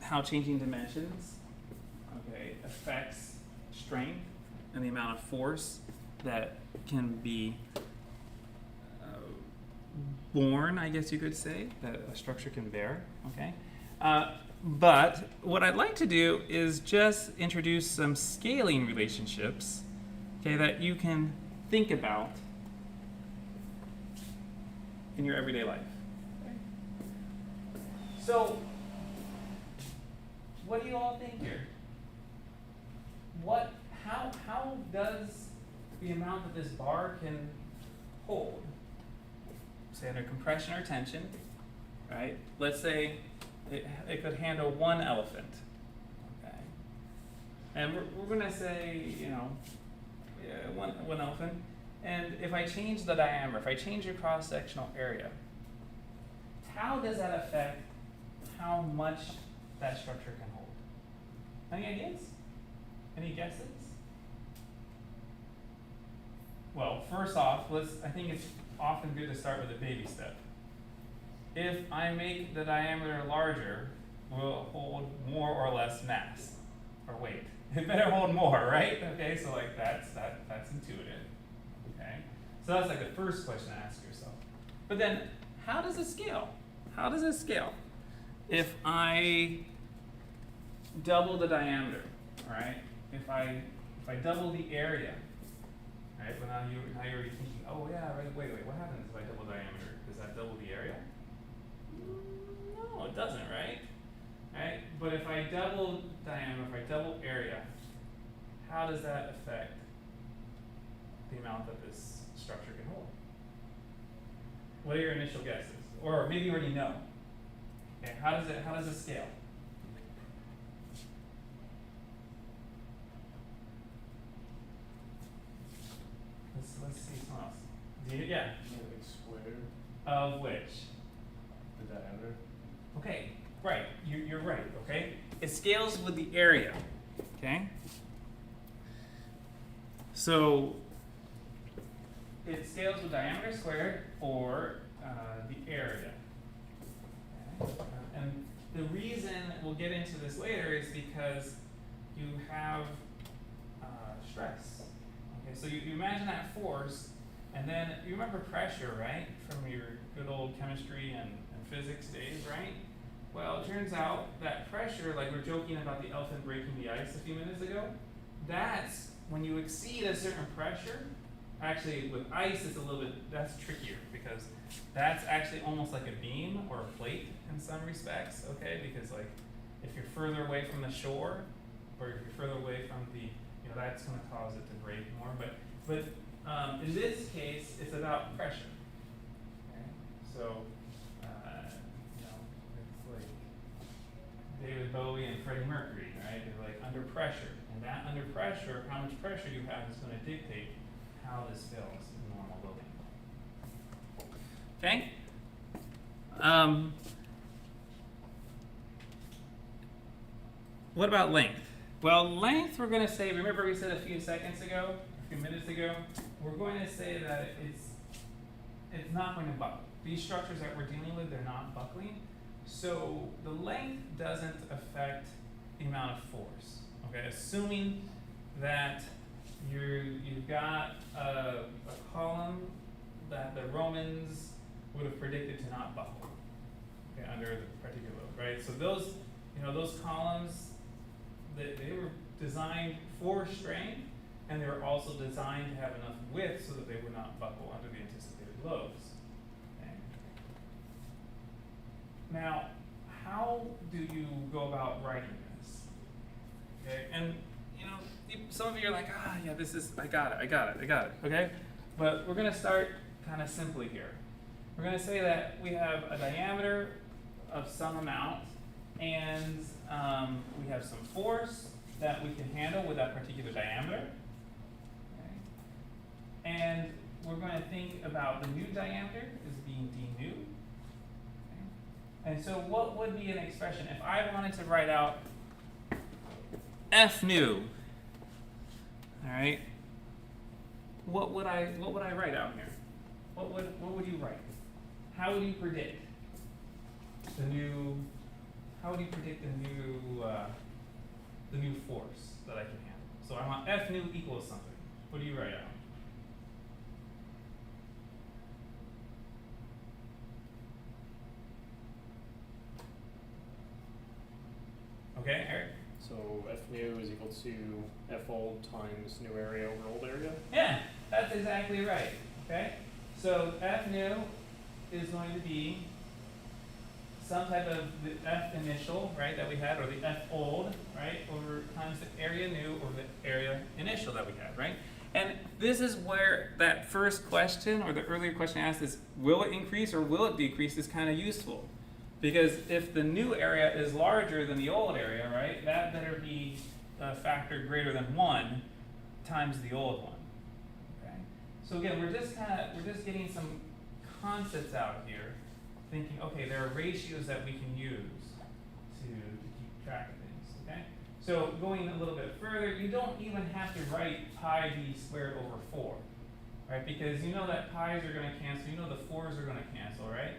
how changing dimensions, okay, affects strength and the amount of force that can be borne, I guess you could say, that a structure can bear, okay? But what I'd like to do is just introduce some scaling relationships, okay, that you can think about in your everyday life. Okay? So, what do you all think here? How does the amount that this bar can hold, say under compression or tension, right? Let's say it could handle 1 elephant, okay? And we're gonna say, you know, one elephant. And if I change the diameter, if I change your cross-sectional area, how does that affect how much that structure can hold? Any ideas? Any guesses? Well, first off, I think it's often good to start with a baby step. If I make the diameter larger, will it hold more or less mass or weight? It better hold more, right? Okay, so like that's intuitive. Okay, so that's like the first question to ask yourself. But then, how does it scale? How does it scale? If I double the diameter, all right? If I double the area, right? Well, now you're already thinking, oh yeah, right. Wait, what happens if I double diameter? Does that double the area? No, it doesn't, right? Right? But if I double diameter, if I double area, how does that affect the amount that this structure can hold? What are your initial guesses? Or maybe you already know. Okay, how does it scale? Yeah. Like square, Of which? the diameter. Okay, right. You're right, okay? It scales with the area, okay? So it scales with diameter squared or the area. Okay? And the reason we'll get into this later is because you have stress. Okay, so you imagine that force, and then you remember pressure, right? From your good old chemistry and physics days, right? Well, it turns out that pressure, like we're joking about the elephant breaking the ice a few minutes ago, that's when you exceed a certain pressure. Actually, with ice, it's a little bit, that's trickier because that's actually almost like a beam or a plate in some respects, okay? Because like, if you're further away from the shore, or if you're further away from the, you know, that's gonna cause it to break more. But in this case, it's about pressure, okay? So, you know, it's like David Bowie and Freddie Mercury, right? They're like under pressure, and that under pressure, how much pressure you have is gonna dictate how this fills in normal loading. Okay? What about length? Well, length we're going to say, remember we said a few minutes ago, we're going to say that it's not going to buckle. These structures that we're dealing with, they're not buckling. So the length doesn't affect the amount of force. Okay, assuming that you've got a column that the Romans would have predicted to not buckle, okay, under the particular load, right? So those, you know, those columns, they were designed for strain, and they were also designed to have enough width so that they would not buckle under the anticipated loads. Okay. Now, how do you go about writing this? Okay, and you know, some of you are like, yeah, this is, I got it, okay? But we're gonna start kind of simply here. We're gonna say that we have a diameter of some amount, and we have some force that we can handle with that particular diameter. Okay. And we're going to think about the new diameter as being d nu. Okay. And so what would be an expression if I wanted to write out F nu? All right. What would I write out here? What would you write? How would you predict the new? How would you predict the new force that I can handle? So I want F nu equals something. What do you write out? Okay, Eric? So F nu is equal to F old times new area over old area? Yeah, that's exactly right. Okay? So F nu is going to be some type of the F initial, right, that we had, or the F old, right, over times the area new or the area initial that we had, right? And this is where that first question, or the earlier question asked is, will it increase or will it decrease, is kind of useful. Because if the new area is larger than the old area, right, that better be a factor greater than 1 times the old one. Okay? So again, we're just getting some concepts out here, thinking, okay, there are ratios that we can use to keep track of things, okay? So going a little bit further, you don't even have to write pi d squared over 4, right? Because you know that pi's are going to cancel, you know the 4's are going to cancel, right?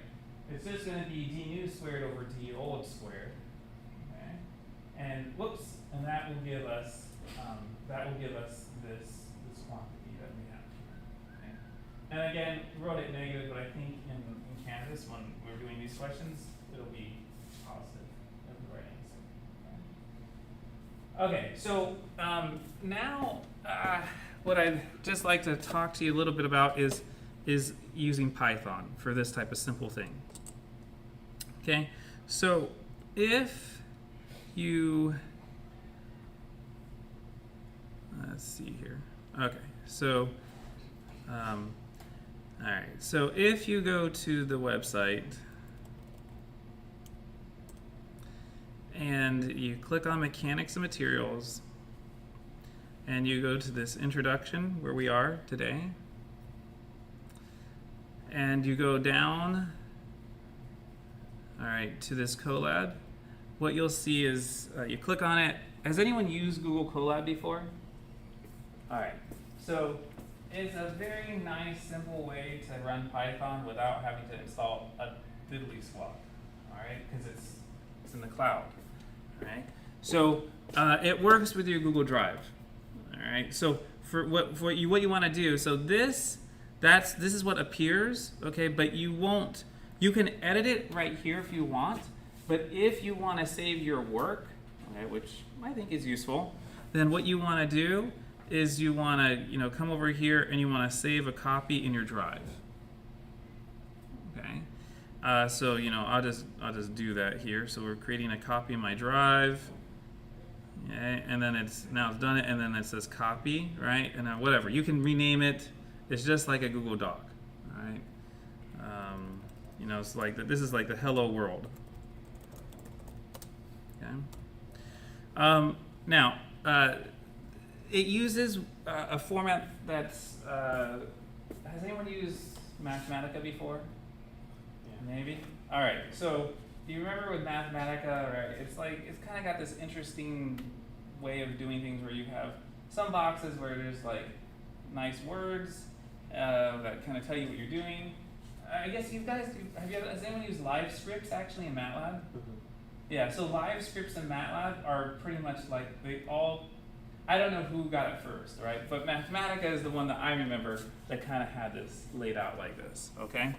It's just going to be d nu squared over d old squared, okay? And whoops, and that will give us this quantity that we have here. Okay? And again, we wrote it negative, but I think in Canvas, when we're doing these questions, it'll be positive as the right answer. Okay, so now what I'd just like to talk to you a little bit about is using Python for this type of simple thing. Okay, so if you, let's see here. Okay, so all right, so if you go to the website and you click on Mechanics and Materials and you go to this introduction where we are today, and you go down, all right, to this Colab, what you'll see is you click on it. Has anyone used Google Colab before? All right, so it's a very nice, simple way to run Python without having to install a diddly squat, all right, because it's in the cloud, all right. So it works with your Google Drive, all right. So for what you want to do, so this is what appears, okay, but you won't. You can edit it right here if you want, but if you want to save your work, okay, which I think is useful, then what you want to do is you want to come over here and you want to save a copy in your drive. Okay, so I'll just do that here. So we're creating a copy in my drive. Okay, and then it's done it, and then it says copy, right? And then whatever, you can rename it. It's just like a Google Doc, right? It's like this is like the hello world. Okay. Now, it uses a format that's. Has anyone used Mathematica before? Yeah. Maybe. All right. So, do you remember with Mathematica? Right. It's kind of got this interesting way of doing things where you have some boxes where there's like nice words that kind of tell you what you're doing. I guess has anyone used live scripts actually in MATLAB? Mm-hmm. Yeah, so live scripts in MATLAB are pretty much like I don't know who got it first, right? But Mathematica is the one that I remember that kind of had this laid out like this, okay?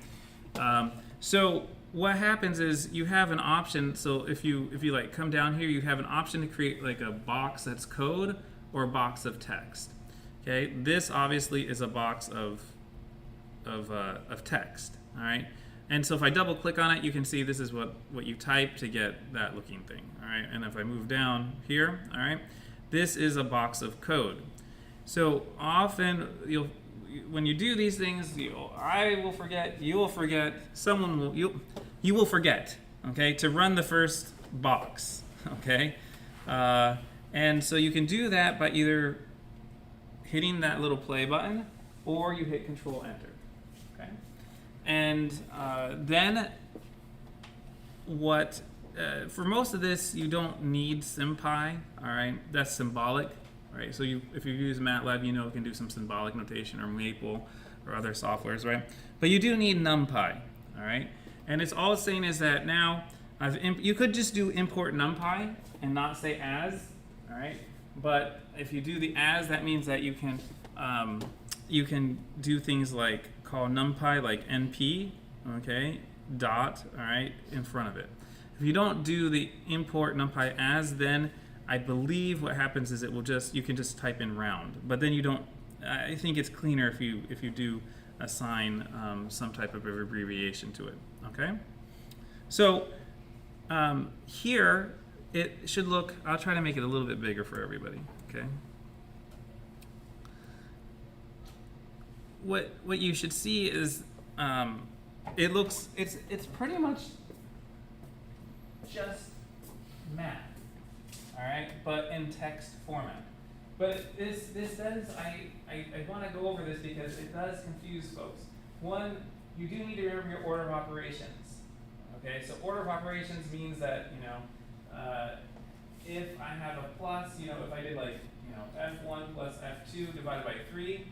So what happens is you have an option. So if you like come down here, you have an option to create like a box that's code or a box of text. Okay, this obviously is a box of text. All right, and so if I double click on it, you can see this is what you type to get that looking thing. All right, and if I move down here, all right, this is a box of code. So often when you do these things, I will forget, you will forget, you will forget, okay, to run the first box, okay, and so you can do that by either hitting that little play button or you hit Control Enter. And then for most of this, you don't need SymPy, all right? That's symbolic, right? So if you use MATLAB, it can do some symbolic notation or Maple or other softwares, right? But you do need NumPy, all right? And it's all it's saying is that now, you could just do import NumPy and not say as, all right? But if you do the as, that means that you can do things like call NumPy like NP, okay, dot, all right, in front of it. If you don't do the import NumPy as, then I believe what happens is you can just type in round. But then you don't. I think it's cleaner if you do assign some type of abbreviation to it. Okay. So here it should look. I'll try to make it a little bit bigger for everybody. Okay. What you should see is it's pretty much just math, all right, but in text format. But this does I want to go over this because it does confuse folks. One, you do need to remember your order of operations. Okay, so order of operations means that if I have a plus, if I did like f1 plus f2 divided by 3.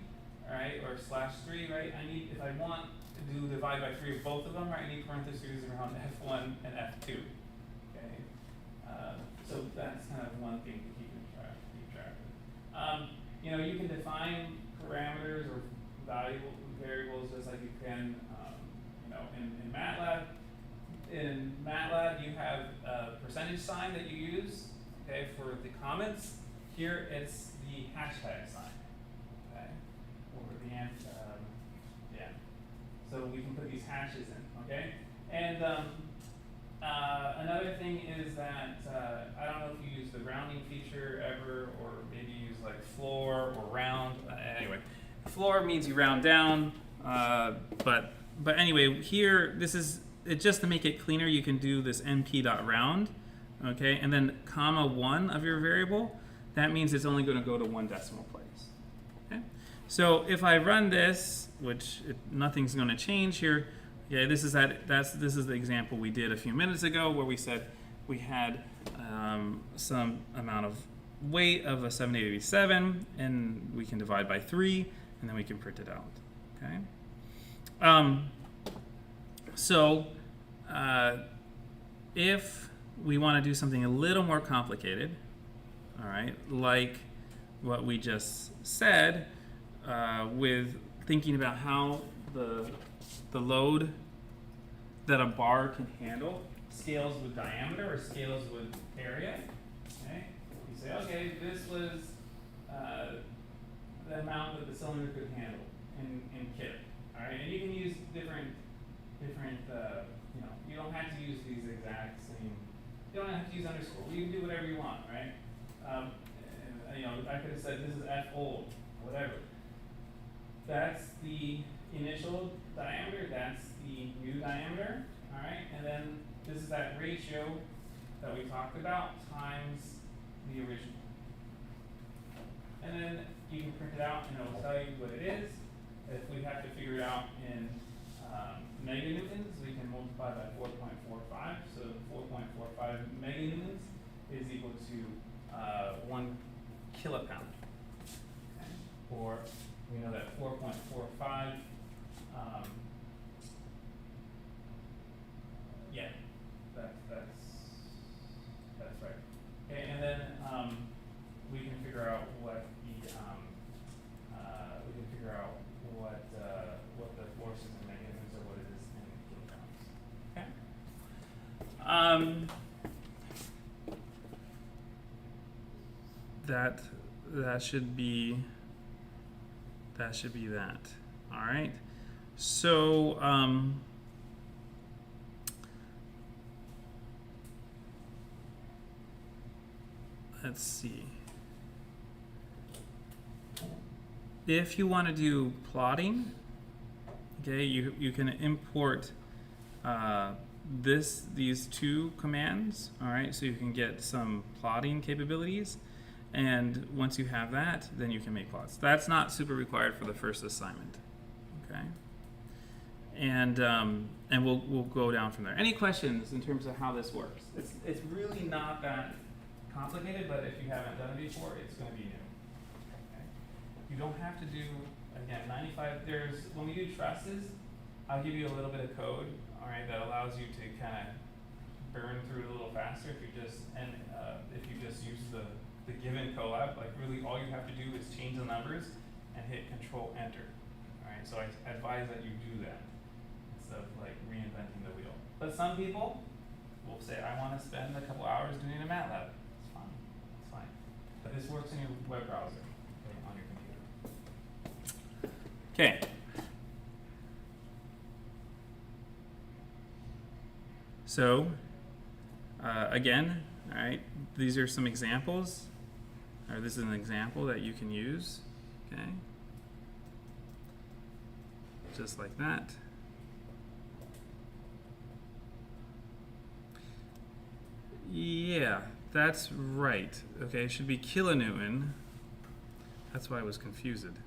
All right, or /3, right? If I want to do divide by 3 of both of them, right, I need parentheses around f1 and f2. Okay, so that's kind of one thing to keep track of. You can define parameters or variables just like you can, in MATLAB. In MATLAB, you have a percentage sign that you use, okay, for the comments. Here, it's the hashtag sign. So we can put these hashes in, okay? And another thing is that I don't know if you use the rounding feature ever, or maybe use like floor or round. Anyway, floor means you round down, but anyway, here this is just to make it cleaner. You can do this np.round, okay, and then comma 1 of your variable. That means it's only going to go to one decimal place. Okay. So if I run this, which nothing's going to change here, yeah, this is the example we did a few minutes ago where we said we had some amount of weight of a 7887, and we can divide by 3, and then we can print it out. Okay. If we want to do something a little more complicated, all right, like what we just said, with thinking about how the load that a bar can handle scales with diameter or scales with area. Okay, you say, okay, this was the amount that the cylinder could handle in kit. All right, and you can use different. You don't have to use these exact same. You don't have to use underscore. You can do whatever you want, right? I could have said this is F old, whatever. That's the initial diameter. That's the new diameter. All right, and then this is that ratio that we talked about times the original. And then you can print it out, and it will tell you what it is. If we have to figure it out in meganewtons, we can multiply by 4.45. So 4.45 meganewtons is equal to 1 kilopound. Okay. Or we know that 4.45. Yeah, that's right. Okay, and then we can figure out what the force is in meganewtons or what it is in kilograms. Okay. That should be that. All right. So let's see. If you want to do plotting, okay, you can import these two commands. All right, so you can get some plotting capabilities, and once you have that, then you can make plots. That's not super required for the first assignment. Okay, and we'll go down from there. Any questions in terms of how this works? It's really not that complicated, but if you haven't done it before, it's going to be new. You don't have to do, again, 95, when we do trusses, I'll give you a little bit of code, all right, that allows you to kind of burn through it a little faster if you just use the given collab, like really all you have to do is change the numbers and hit Control Enter, all right, so I advise that you do that instead of like reinventing the wheel. But some people will say, I want to spend a couple hours doing a MATLAB. It's fine. But this works in your web browser. Okay. So, again, all right, these are some examples. Or this is an example that you can use. Okay. Just like that. Yeah, that's right. Okay, it should be kilonewton. That's why I was confused.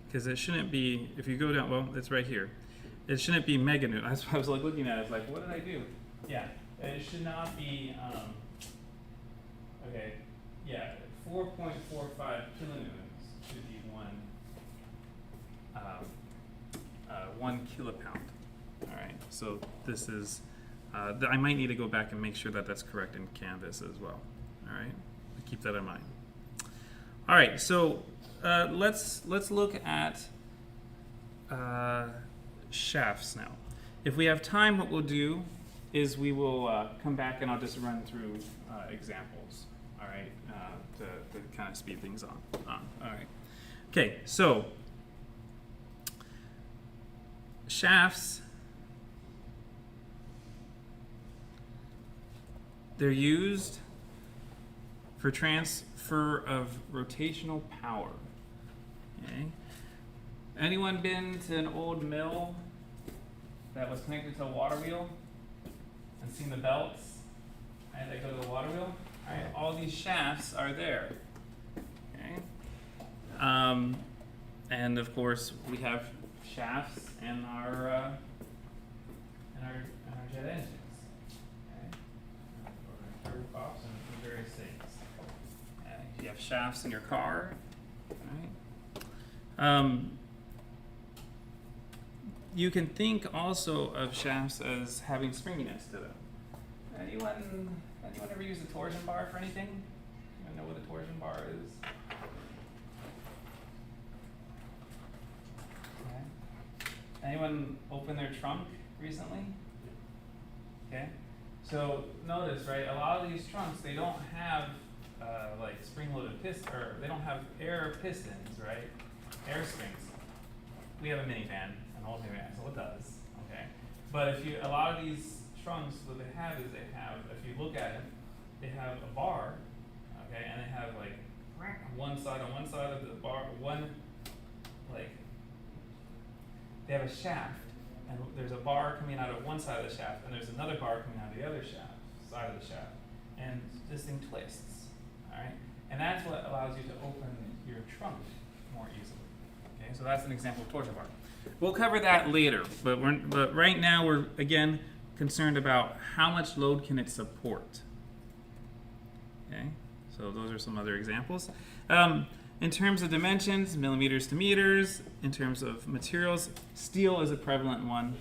Because it shouldn't be, if you go down, well, it's right here. It shouldn't be meganewton. That's why I was like looking at it. I was like, what did I do? Yeah, it should not be, okay, yeah, 4.45 kilonewtons should be 1 kilopound. All right, so this is, I might need to go back and make sure that that's correct in Canvas as well. All right, keep that in mind. All right, so let's look at shafts now. If we have time, what we'll do is we will come back and I'll just run through examples. All right, to kind of speed things on. All right. Okay, so shafts. They're used for transfer of rotational power. Okay. Anyone been to an old mill that was connected to a water wheel and seen the belts and they go to the water wheel? All right, all these shafts are there. Okay. And of course, we have shafts in our jet engines. Okay? Or turboprops and various things. You have shafts in your car. Right? You can think also of shafts as having springiness to them. Anyone ever use a torsion bar for anything? Anyone know what a torsion bar is? Okay. Anyone open their trunk recently? Okay. So notice, right? A lot of these trunks, they don't have like spring-loaded pistons, or they don't have air pistons, right? Air springs. We have a minivan, an old minivan, so it does. Okay. But a lot of these trunks, what they have is if you look at it, they have a bar, okay, and they have like on one side of the bar, they have a shaft, and there's a bar coming out of one side of the shaft, and there's another bar coming out of the other side of the shaft, and this thing twists, all right, and that's what allows you to open your trunk more easily. Okay, so that's an example of torsion bar. We'll cover that later, but right now we're again concerned about how much load can it support. Okay, so those are some other examples. In terms of dimensions, millimeters to meters. In terms of materials, steel is a prevalent one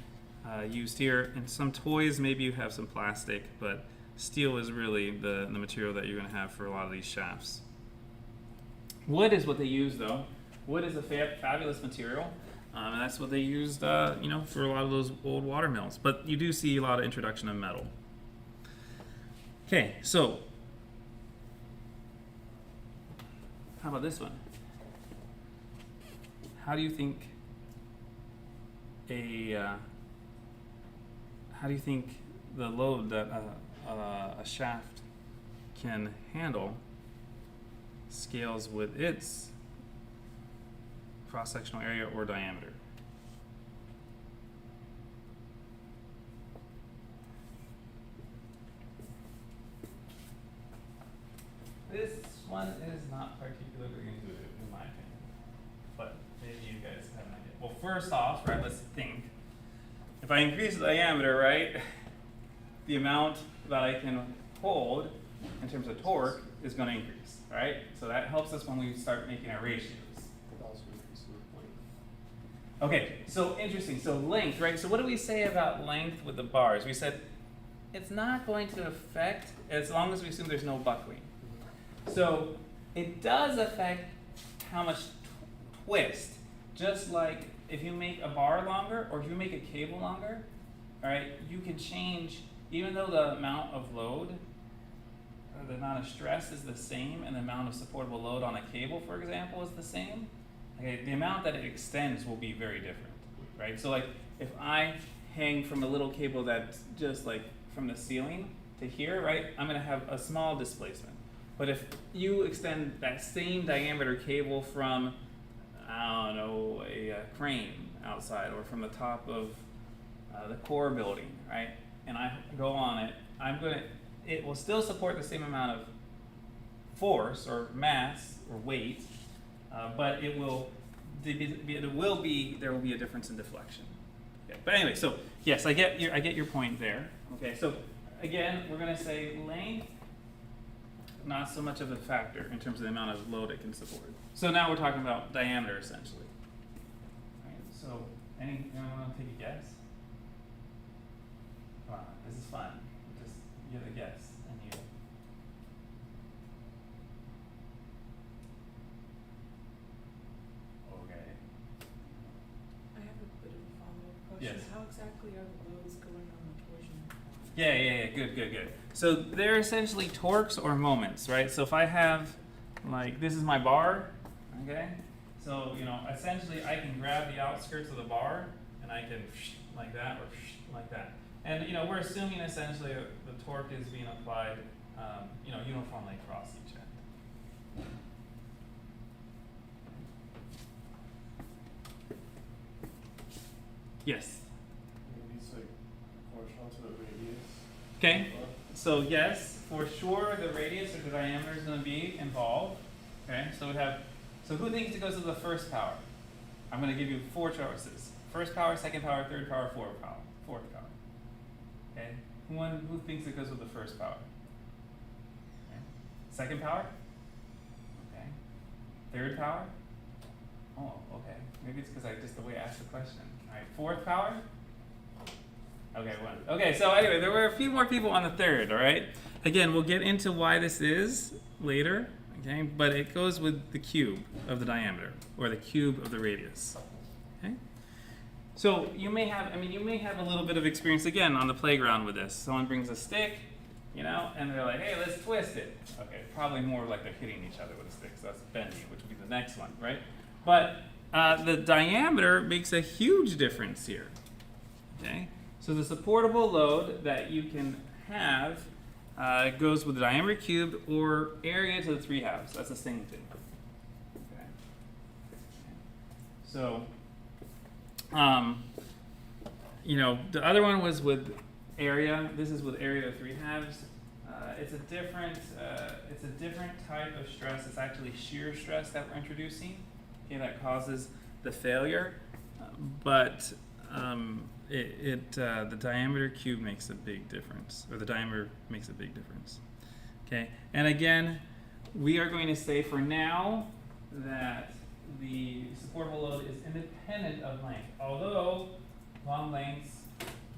used here. In some toys, maybe you have some plastic, but steel is really the material that you're going to have for a lot of these shafts. Wood is what they use, though. Wood is a fabulous material. And that's what they used, for a lot of those old water mills. But you do see a lot of introduction of metal. Okay, so how about this one? How do you think the load that a shaft can handle scales with its cross-sectional area or diameter? This one is not particularly intuitive in my opinion, but maybe you guys have an idea. Well, first off, right, let's think. If I increase the diameter, right, the amount that I can hold in terms of torque is going to increase, right? So that helps us when we start making our ratios. Okay, so interesting. So length, right? So what do we say about length with the bars? We said it's not going to affect as long as we assume there's no buckling. So it does affect how much twist. Just like if you make a bar longer or if you make a cable longer, all right, you can change, even though the amount of load, or the amount of stress is the same and the amount of supportable load on a cable, for example, is the same. Okay, the amount that it extends will be very different, right? So like if I hang from a little cable that's just like from the ceiling to here, right, I'm gonna have a small displacement. But if you extend that same diameter cable from, I don't know, a crane outside or from the top of the core building, right, and I go on it, it will still support the same amount of force or mass or weight, but there will be a difference in deflection. Okay. But anyway, so yes, I get your point there. Okay, so again, we're going to say length, not so much of a factor in terms of the amount of load it can support. So now we're talking about diameter essentially. All right, so anyone want to take a guess? Come on, this is fun. Just give a guess and you. Okay. I have a bit of a follow-up question. Yes. How exactly are the loads going on the torsion? Yeah. Good. So they're essentially torques or moments, right? So if I have, like, this is my bar, okay? So, essentially I can grab the outskirts of the bar and I can like that or like that. And, we're assuming essentially the torque is being applied, uniformly across each end. Yes? Maybe it's like proportional to the radius. Okay, so yes, for sure the radius or the diameter is going to be involved. Okay, so we have So who thinks it goes to the first power? I'm going to give you 4 choices. First power, second power, third power, fourth power. Okay? Who thinks it goes with the first power? Okay. Second power? Okay. Third power? Oh, okay. Maybe it's because the way I asked the question. Alright, fourth power? Okay, 1. Okay, so anyway, there were a few more people on the third, alright? Again, we'll get into why this is later, okay? But it goes with the cube of the diameter, or the cube of the radius. Okay? So you may have a little bit of experience again on the playground with this. Someone brings a stick, and they're like, hey, let's twist it. Okay, probably more like they're hitting each other with a stick, so that's bending, which would be the next one, right? But the diameter makes a huge difference here. Okay? So the supportable load that you can have goes with the diameter cubed or area to the 3/2. That's the same thing. Okay. So, the other one was with area. This is with area to 3/2. It's a different type of stress. It's actually shear stress that we're introducing. Okay, that causes the failure, but the diameter cube makes a big difference, or the diameter makes a big difference. Okay, and again, we are going to say for now that the supportable load is independent of length, although long lengths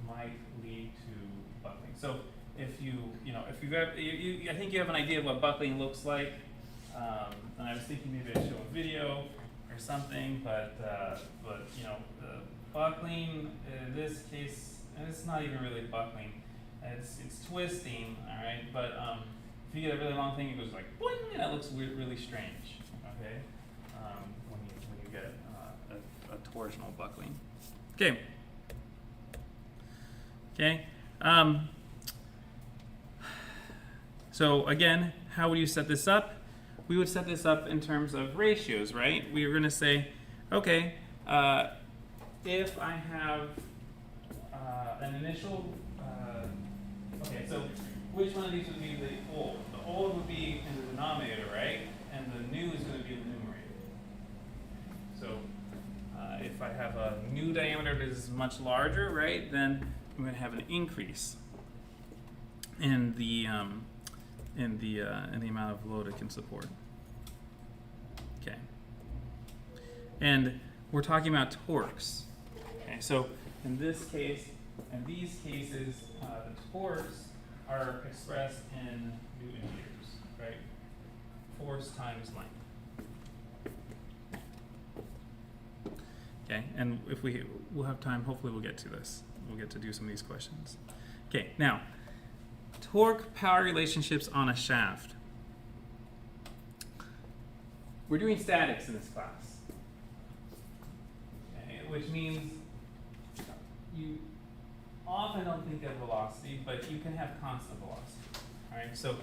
might lead to buckling. So if I think you have an idea of what buckling looks like, and I was thinking maybe I'd show a video or something, but buckling in this case, and it's not even really buckling, it's twisting, all right. But if you get a really long thing, it goes like boing, and it looks really strange, okay. When you get a torsional buckling, okay. So again, how would you set this up? We would set this up in terms of ratios, right? We were going to say, okay, if I have an initial, okay, so which one of these would be the old? The old would be in the denominator, right? And the new is going to be in the numerator. So if I have a new diameter that is much larger, right, then I'm going to have an increase in the amount of load it can support. Okay. And we're talking about torques. Okay, so in this case, in these cases, the torques are expressed in Newton meters, right? Force times length. Okay, and if we'll have time, hopefully we'll get to this. We'll get to do some of these questions. Okay, now, torque power relationships on a shaft. We're doing statics in this class, okay, which means you often don't think of velocity, but you can have constant velocity. All right, so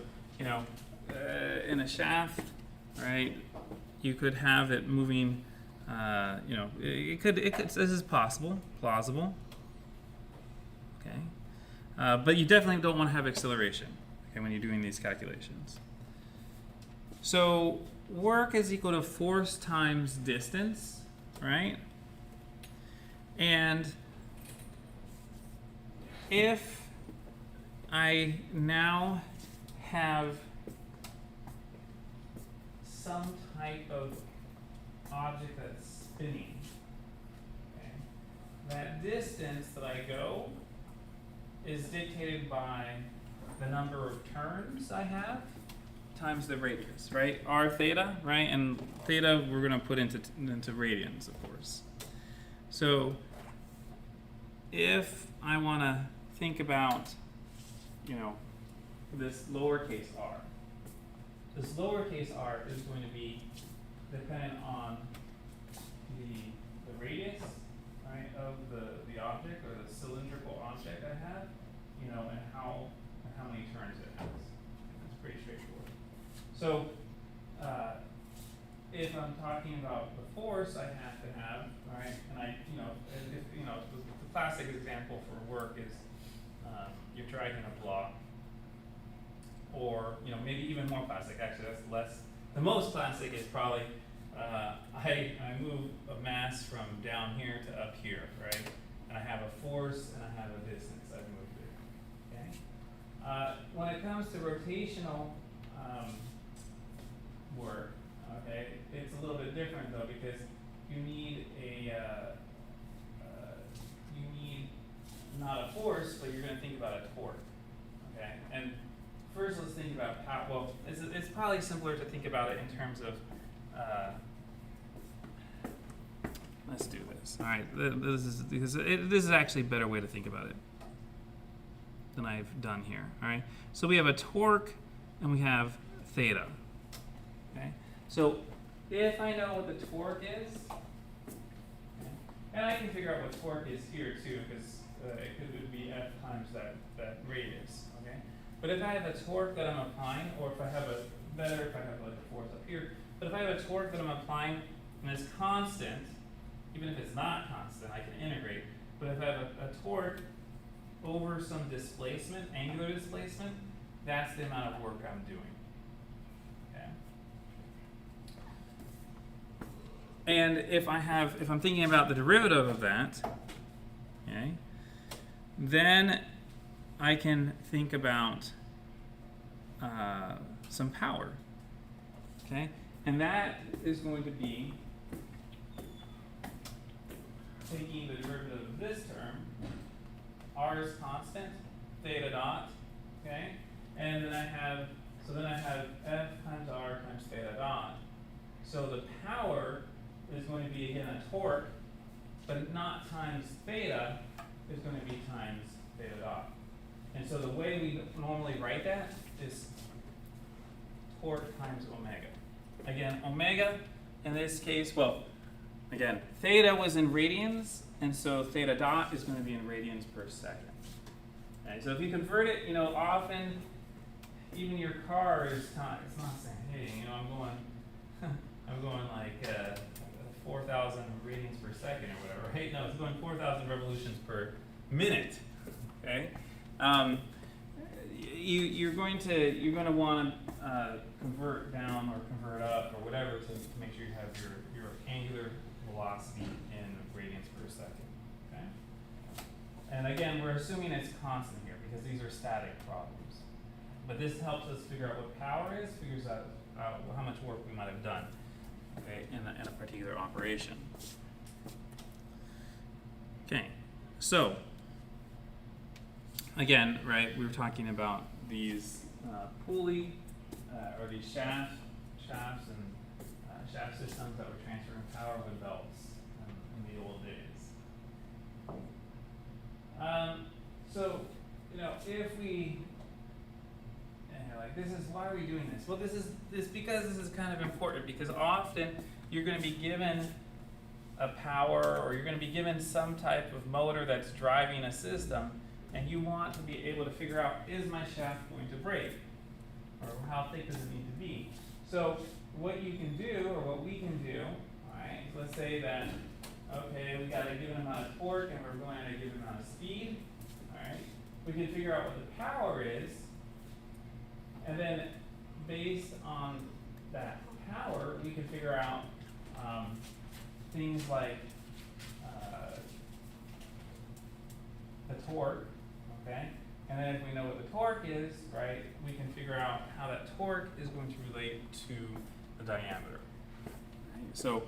in a shaft, right, you could have it moving. It could. This is possible, plausible. Okay, but you definitely don't want to have acceleration. Okay, when you're doing these calculations. So work is equal to force times distance, right? And if I now have some type of object that's spinning, okay, that distance that I go is dictated by the number of turns I have times the radius, right? R theta, right? And theta we're going to put into radians, of course. So if I want to think about, this lowercase r, this lowercase r is going to be dependent on the radius, right, of the object, or the cylindrical object I have, and how many turns it has. It's pretty straightforward. So if I'm talking about the force I have to have, right, and the classic example for work is you're dragging a block, or maybe even more classic. Actually, that's less. The most classic is probably I move a mass from down here to up here, right? And I have a force and I have a distance I've moved it. Okay. When it comes to rotational work, okay, it's a little bit different though because you need not a force, but you're going to think about a torque. Okay, and first let's think about power. Well, it's probably simpler to think about it in terms of. Let's do this. All right, this is actually a better way to think about it than I've done here. All right, so we have a torque and we have theta. Okay, so if I know what the torque is, okay, and I can figure out what torque is here too, because it could be F times that radius. Okay, but if I have a torque that I'm applying, or if I have like a force up here, but if I have a torque that I'm applying and it's constant, even if it's not constant, I can integrate. But if I have a torque over some displacement, angular displacement, that's the amount of work I'm doing. Okay. And if I'm thinking about the derivative of that, okay, then I can think about some power. Okay, and that is going to be taking the derivative of this term. R is constant, theta dot, okay? And then I have F times R times theta dot. So the power is going to be, again, a torque, but not times theta, is going to be times theta dot. And so the way we normally write that is torque times omega. Again, omega, in this case, well, again, theta was in radians, and so theta dot is going to be in radians per second. Okay, so if you convert it, often even your car is it's not saying, hey, I'm going like 4,000 radians per second or whatever, right? No, it's going 4,000 revolutions per minute. Okay, you're going to want to convert down or convert up or whatever to make sure you have your angular velocity in radians per second. Okay, and again, we're assuming it's constant here because these are static problems. But this helps us figure out what power is, figures out how much work we might have done, okay, in a particular operation. Okay, so again, right, we were talking about these pulley or these shafts and shaft systems that were transferring power with belts in the old days. So, if we this is why are we doing this? Well, this is because this is kind of important, because often you're going to be given a power, or you're going to be given some type of motor that's driving a system, and you want to be able to figure out, is my shaft going to break? Or how thick does it need to be? So what you can do, or what we can do, alright, so let's say that, okay, we got a given amount of torque and we're going at a given amount of speed, alright, we can figure out what the power is, and then based on that power, we can figure out things like the torque, okay? And then if we know what the torque is, right, we can figure out how that torque is going to relate to the diameter. So,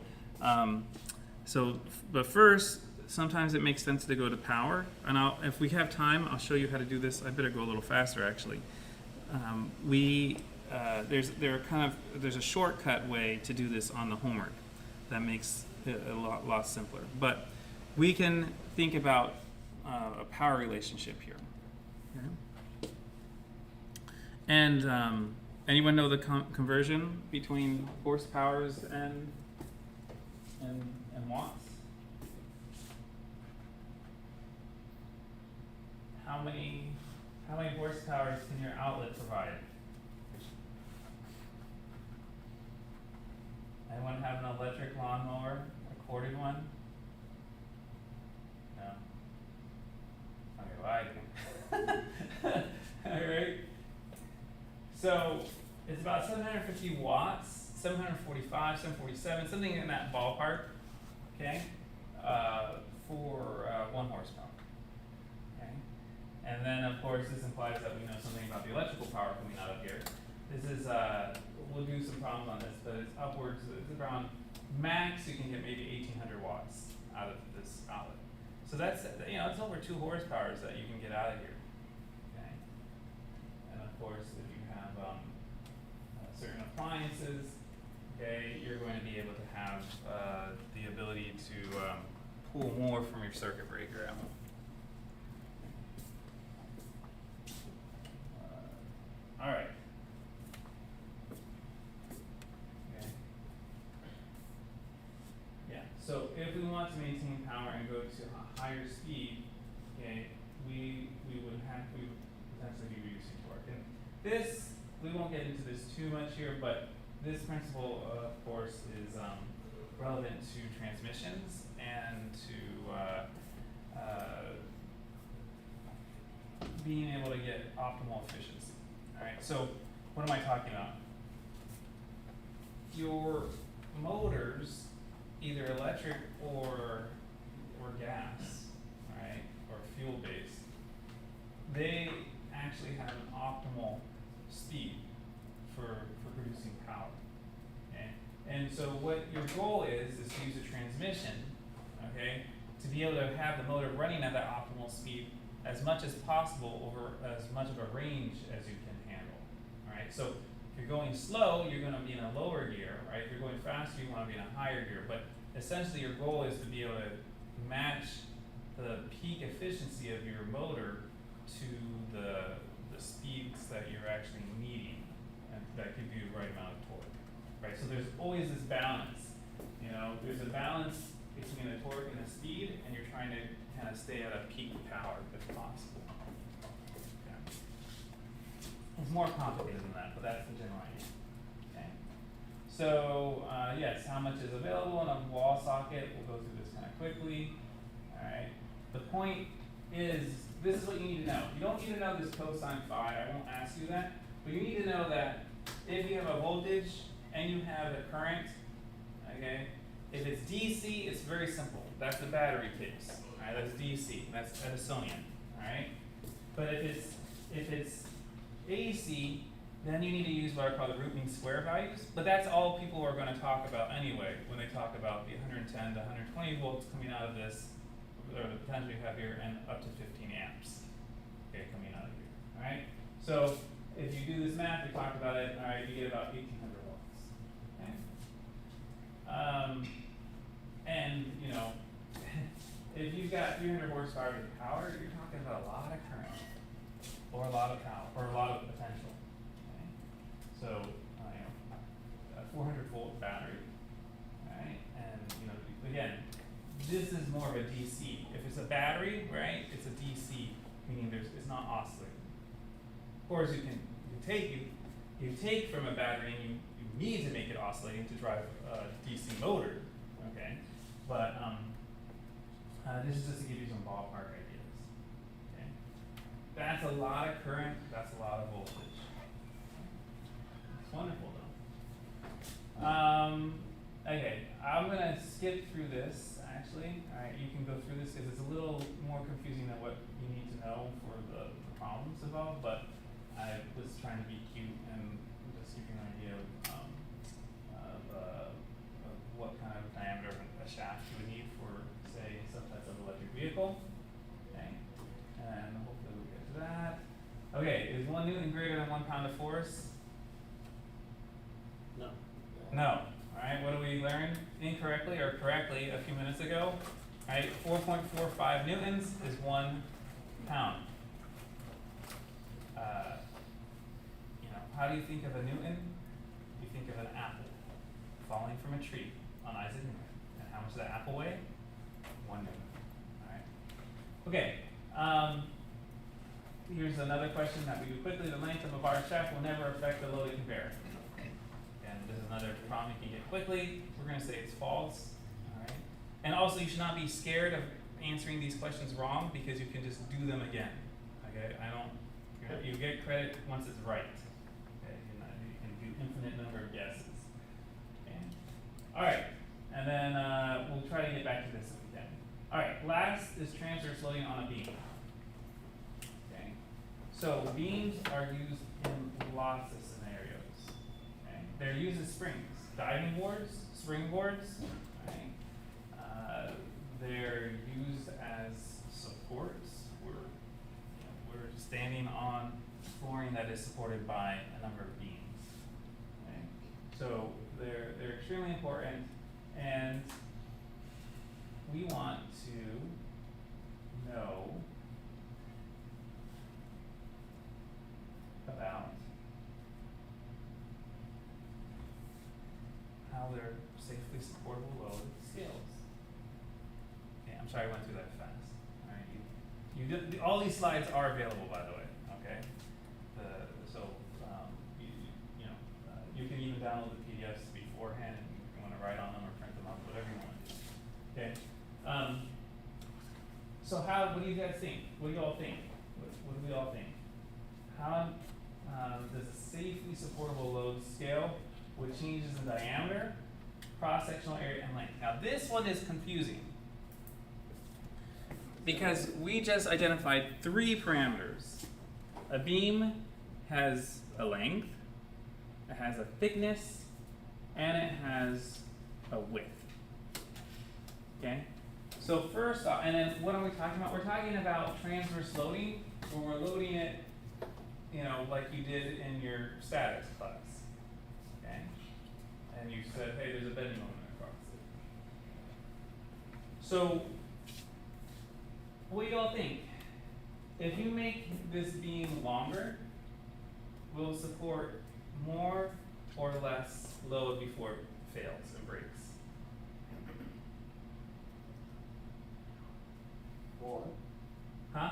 but first, sometimes it makes sense to go to power. And if we have time, I'll show you how to do this. I better go a little faster, actually. There's a shortcut way to do this on the homework that makes it a lot simpler. But we can think about a power relationship here. Okay. And anyone know the conversion between horsepowers and watts? How many horsepowers can your outlet provide? Anyone have an electric lawnmower, a corded one? No. Okay, well I can. All right. So it's about 750 watts 745, 747, something in that ballpark, okay, for 1 horsepower. Okay, and then of course this implies that we know something about the electrical power coming out of here. This is we'll do some problems on this, but it's upwards. It's around max you can get maybe 1,800 watts out of this outlet. So that's it's over 2 horsepower that you can get out of here. Okay, and of course if you have certain appliances, okay, you're going to be able to have the ability to pull more from your circuit breaker out. All right. Okay. Yeah. So if we want to maintain power and go to a higher speed, okay, we would potentially be reducing torque. And this, we won't get into this too much here, but this principle, of course, is relevant to transmissions and to being able to get optimal efficiency. All right. So what am I talking about? Your motors, either electric or gas, right, or fuel based, they actually have an optimal speed for producing power. Okay? And so what your goal is to use a transmission, okay, to be able to have the motor running at that optimal speed as much as possible over as much of a range as you can handle. All right. So if you're going slow, you're going to be in a lower gear, right? If you're going faster, you want to be in a higher gear. But essentially, your goal is to be able to match the peak efficiency of your motor to the speeds that you're actually needing, and that give you the right amount of torque, right? So there's always this balance. There's a balance between the torque and the speed, and you're trying to kind of stay at a peak power if possible. Okay. It's more complicated than that, but that's the general idea. Okay. So yes, how much is available in a wall socket? We'll go through this kind of quickly. All right. The point is, this is what you need to know. You don't need to know this cosine phi. I won't ask you that, but you need to know that if you have a voltage and you have a current, okay, if it's DC, it's very simple. That's the battery case. All right, that's DC. That's Edisonian. All right. But if it's AC, then you need to use what are called the root mean square values. But that's all people are going to talk about anyway when they talk about the 110 to 120 volts coming out of this, or the potential you have here, and up to 15 amps, okay, coming out of here. All right. So if you do this math, we talked about it. All right, you get about 1,800 watts. Okay. And if you've got 300 horsepower of power, you're talking about a lot of current, or a lot of power, or a lot of potential. Okay? So, a 400-volt battery, right? And again, this is more of a DC. If it's a battery, right, it's a DC, meaning it's not oscillating. Of course, you take from a battery and you need to make it oscillating to drive a DC motor, okay? But this is just to give you some ballpark ideas. Okay, that's a lot of current. That's a lot of voltage. It's wonderful, though. Okay, I'm gonna skip through this. Actually, all right, you can go through this because it's a little more confusing than what you need to know for the problems involved. But I was trying to be cute and just give you an idea of what kind of diameter of a shaft you would need for, say, some type of electric vehicle. Okay, and hopefully we'll get to that. Okay, is 1 Newton greater than 1 pound of force? No. No. All right, what did we learn incorrectly or correctly a few minutes ago? All right, 4.45 newtons is 1 pound. How do you think of a newton? You think of an apple falling from a tree on Isaac Newton. And how much does that apple weigh? 1 newton. All right. Okay. Here's another question that we do quickly. The length of a bar shaft will never affect the load it can bear. And this is another problem you can get quickly. We're going to say it's false. All right. And also, you should not be scared of answering these questions wrong because you can just do them again. Okay. You get credit once it's right. Okay. You can do infinite number of guesses. All right, and then we'll try to get back to this if we can. All right, last is transverse loading on a beam. Okay, so beams are used in lots of scenarios. Okay, they're used as springs, diving boards, springboards. Right? They're used as supports. We're standing on flooring that is supported by a number of beams. Okay? So they're extremely important, and we want to know about how their safely supportable load scales. Okay, I'm sorry I went through that fast. All right, you did, all these slides are available, by the way. Okay, you can even download the PDFs beforehand, and if you want to write on them or print them up, whatever you want to do. Okay. So what do you guys think? What do you all think? What do we all think? How does a safely supportable load scale with changes in diameter, cross-sectional area, and length? Now this one is confusing because we just identified 3 parameters. A beam has a length, it has a thickness, and it has a width. Okay? So first off, and then what are we talking about? We're talking about transverse loading, where we're loading it, like you did in your statics class. Okay? And you said, hey, there's a bending moment across it. So, what do you all think? If you make this beam longer, will it support more or less load before it fails and breaks? More. Huh?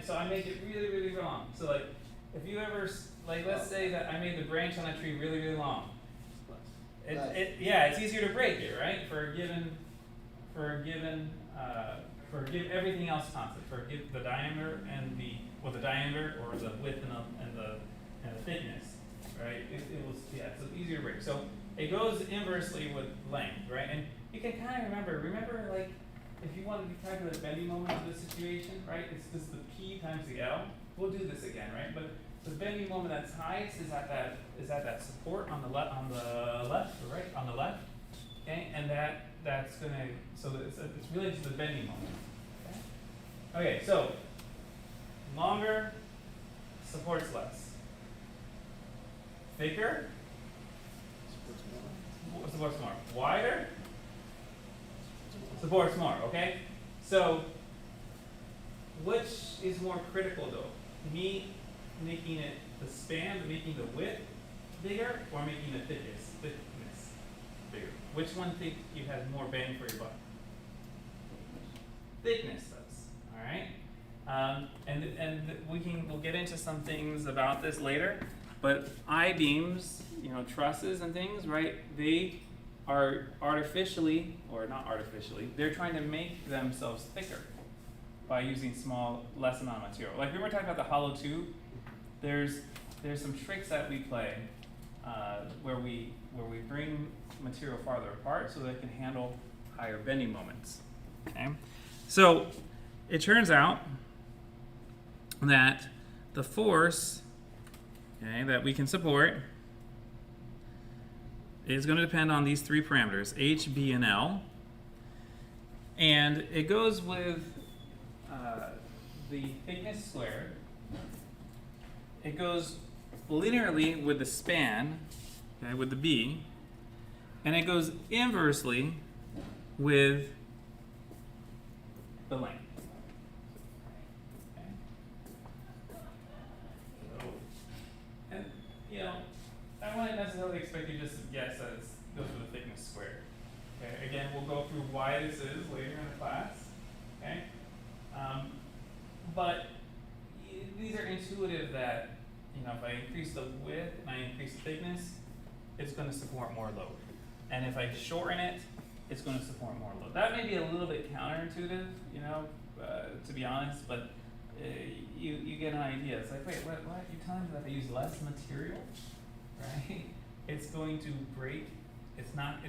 So I make it really, really long. So like, if you ever, let's say that I made the branch on a tree really, really long. It's easier to break it, right? For everything else constant. For the diameter and the diameter or the width and the thickness, right? So it's easier to break. So it goes inversely with length, right? And you can kind of remember like, if you wanted to calculate the bending moment of the situation, right? It's just the P times the L. We'll do this again, right? But the bending moment that's highest is at that support on the left, or right on the left, okay? And that's gonna, so it's related to the bending moment. Okay, so longer supports less. Thicker supports more. Wider supports more, okay? So, which is more critical though? Me making it the span, making the width bigger, or making the thickness bigger? Which one think you have more bang for your buck? Thickness does, all right? We'll get into some things about this later, but I-beams, trusses and things, right? They are artificially, or not artificially, they're trying to make themselves thicker by using less amount of material. Like we were talking about the hollow tube, there's some tricks that we play where we bring material farther apart so that it can handle higher bending moments. Okay, so it turns out that the force, that we can support is going to depend on these 3 parameters, H, B, and L. And it goes with the thickness squared. It goes linearly with the span, with the B. And it goes inversely with the length. I wouldn't necessarily expect you just to guess that it goes with the thickness squared. Okay, again, we'll go through why this is later in the class. Okay, but these are intuitive that if I increase the width and I increase the thickness, it's going to support more load, and if I shorten it, it's going to support more load. That may be a little bit counterintuitive, to be honest, but you get an idea. It's like, wait, what? You telling me that I use less material, right? it's going to break. It's gonna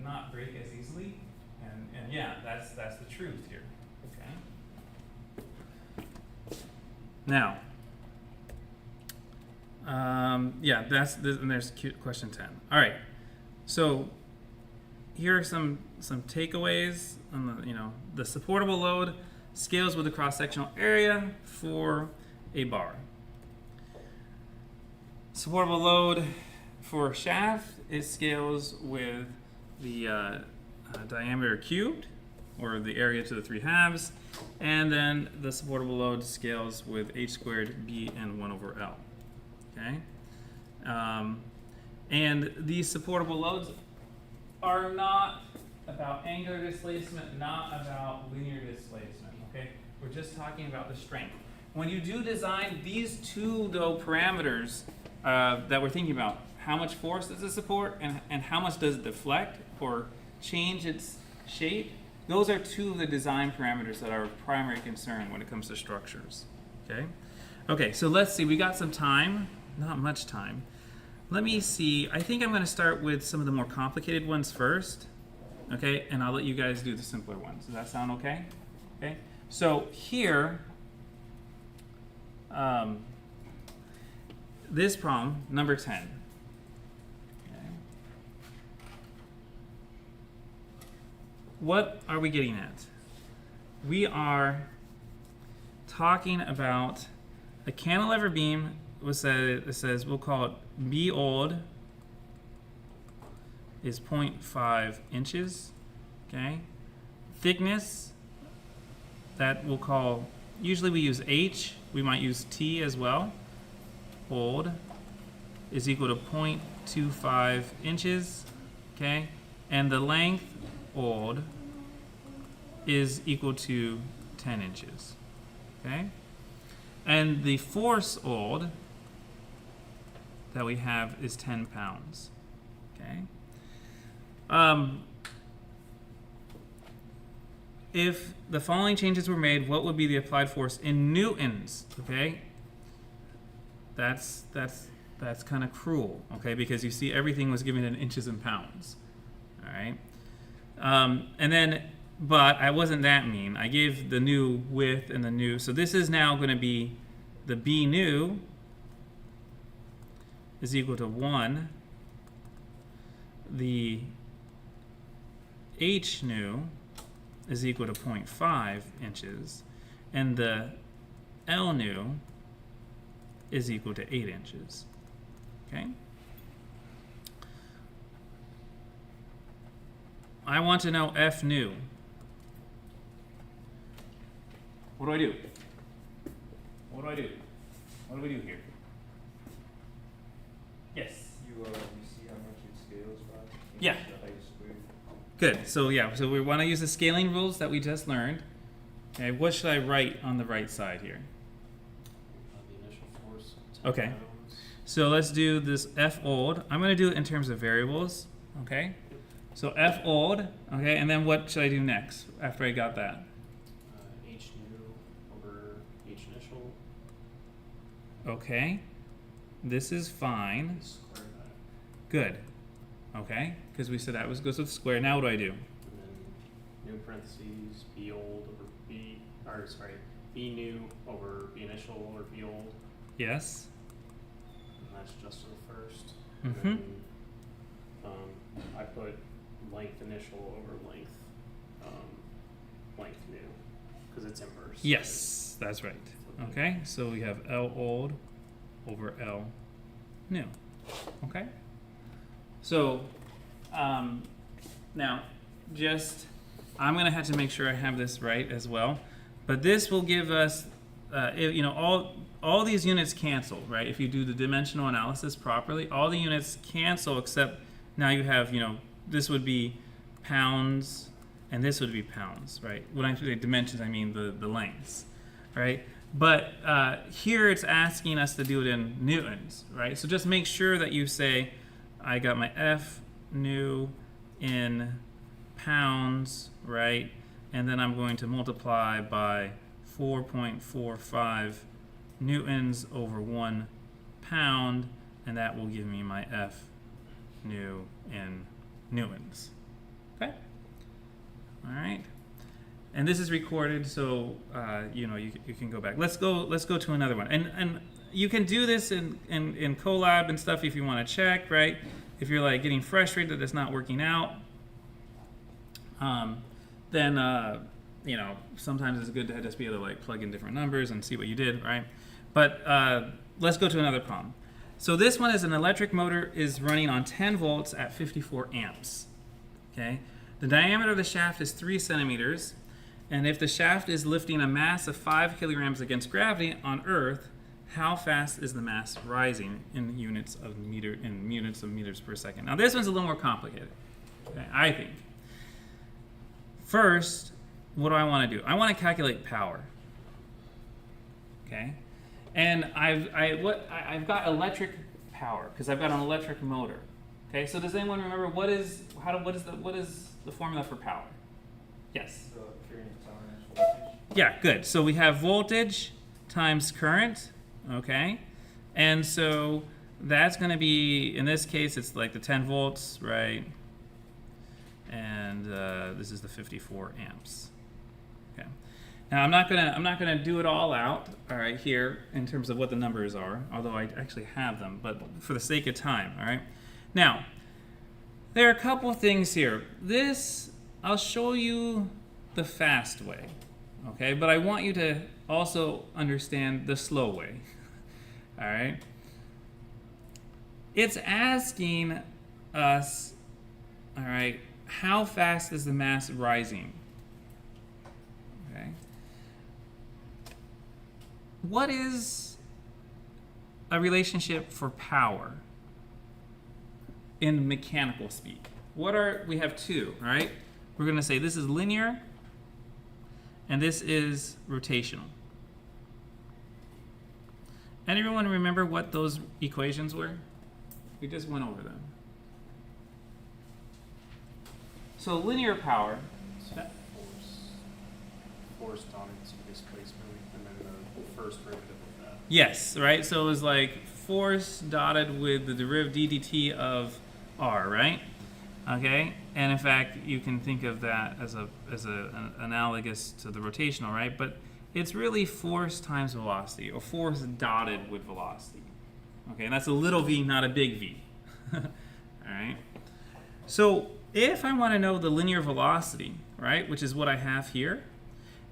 not break as easily, and yeah, that's the truth here. Okay. Now, yeah, and there's question 10. All right, so here are some takeaways on the supportable load scales with the cross-sectional area for a bar. Supportable load for a shaft, it scales with the diameter cubed, or the area to the 3/2, and then the supportable load scales with h squared b and 1 over L. Okay? And these supportable loads are not about angular displacement, not about linear displacement. Okay? We're just talking about the strength. When you do design these two, though, parameters that we're thinking about, how much force does it support and how much does it deflect or change its shape, those are two of the design parameters that are of primary concern when it comes to structures. Okay? Okay, so let's see. We got some time. Not much time. Let me see. I think I'm going to start with some of the more complicated ones first. Okay? And I'll let you guys do the simpler ones. Does that sound okay? Okay? So here, this problem, number 10. Okay. What are we getting at? We are talking about a cantilever beam. It says we'll call it B old is 0.5 inches. Okay. Thickness, that we'll call, usually we use H, we might use T as well. Old is equal to 0.25 inches, okay? And the length, old, is equal to 10 inches, okay? And the force, old, that we have is 10 pounds, okay? If the following changes were made, what would be the applied force in newtons, okay? That's kind of cruel, okay? Because you see everything was given in inches and pounds, all right? And then, but I wasn't that mean. I gave the new width and the new, so this is now going to be the B new is equal to 1. The H new is equal to 0.5 inches, and the L new is equal to 8 inches. Okay? I want to know F new. What do I do? What do I do? What do we do here? Yes? You see how much it scales by? Yeah. The height squared. Good. So yeah, so we want to use the scaling rules that we just learned. Okay, what should I write on the right side here? The initial force. 10 Okay. pounds. So let's do this F old. I'm going to do it in terms of variables. Okay? So F old. Okay, and then what should I do next after I got that? H new over H initial. Okay. This is fine. Square that. Good. Okay? Because we said that goes with square. Now what do I do? And then new parentheses, B old over B, or sorry, B new over B initial over B old. Yes. And that's just to the first. Mhm. And then, I put length initial over length, length new, because it's inverse. Yes, that's right. Okay, so we have L old over L new. Okay? So, now, I'm going to have to make sure I have this right as well. But this will give us, all these units cancel, right? If you do the dimensional analysis properly, all the units cancel except now you have, this would be pounds and this would be pounds, right? When I say dimensions, I mean the lengths, right? But here it's asking us to do it in newtons, right? So just make sure that you say, I got my F new in pounds, right? And then I'm going to multiply by 4.45 newtons over 1 pound, and that will give me my F nu in newtons. Okay? All right. And this is recorded, so you know you can go back. Let's go to another one. And you can do this in Colab and stuff if you want to check, right? If you're like getting frustrated that it's not working out, then you know, sometimes it's good to just be able to like plug in different numbers and see what you did, right? But let's go to another problem. So this one is an electric motor is running on 10 volts at 54 amps. Okay, the diameter of the shaft is 3 centimeters, and if the shaft is lifting a mass of 5 kilograms against gravity on Earth, how fast is the mass rising in units of meters per second? Now this one's a little more complicated, okay, I think. First, what do I want to do? I want to calculate power. Okay, and I've got electric power because I've got an electric motor. Okay, so does anyone remember what is the formula for power? Yes. Yeah, good. So we have voltage times current. Okay, and so that's going to be, in this case, it's like the 10 volts, right? And this is the 54 amps. Okay. Now I'm not gonna do it all out, all right, here in terms of what the numbers are, although I actually have them, but for the sake of time, all right. Now, there are a couple things here. This I'll show you the fast way, okay, but I want you to also understand the slow way. All right. It's asking us, all right, how fast is the mass rising? Okay. What is a relationship for power in mechanical speak? We have two, all right? We're going to say this is linear and this is rotational. Anyone remember what those equations were? We just went over them. So linear power. Force dotted displacement, and then the first derivative of that. Yes, right? So it was like force dotted with the derivative ddt of r, right? Okay, and in fact, you can think of that as an analogous to the rotational, right? But it's really force times velocity, or force dotted with velocity. Okay, and that's a little v, not a big V. All right. So if I want to know the linear velocity, right, which is what I have here,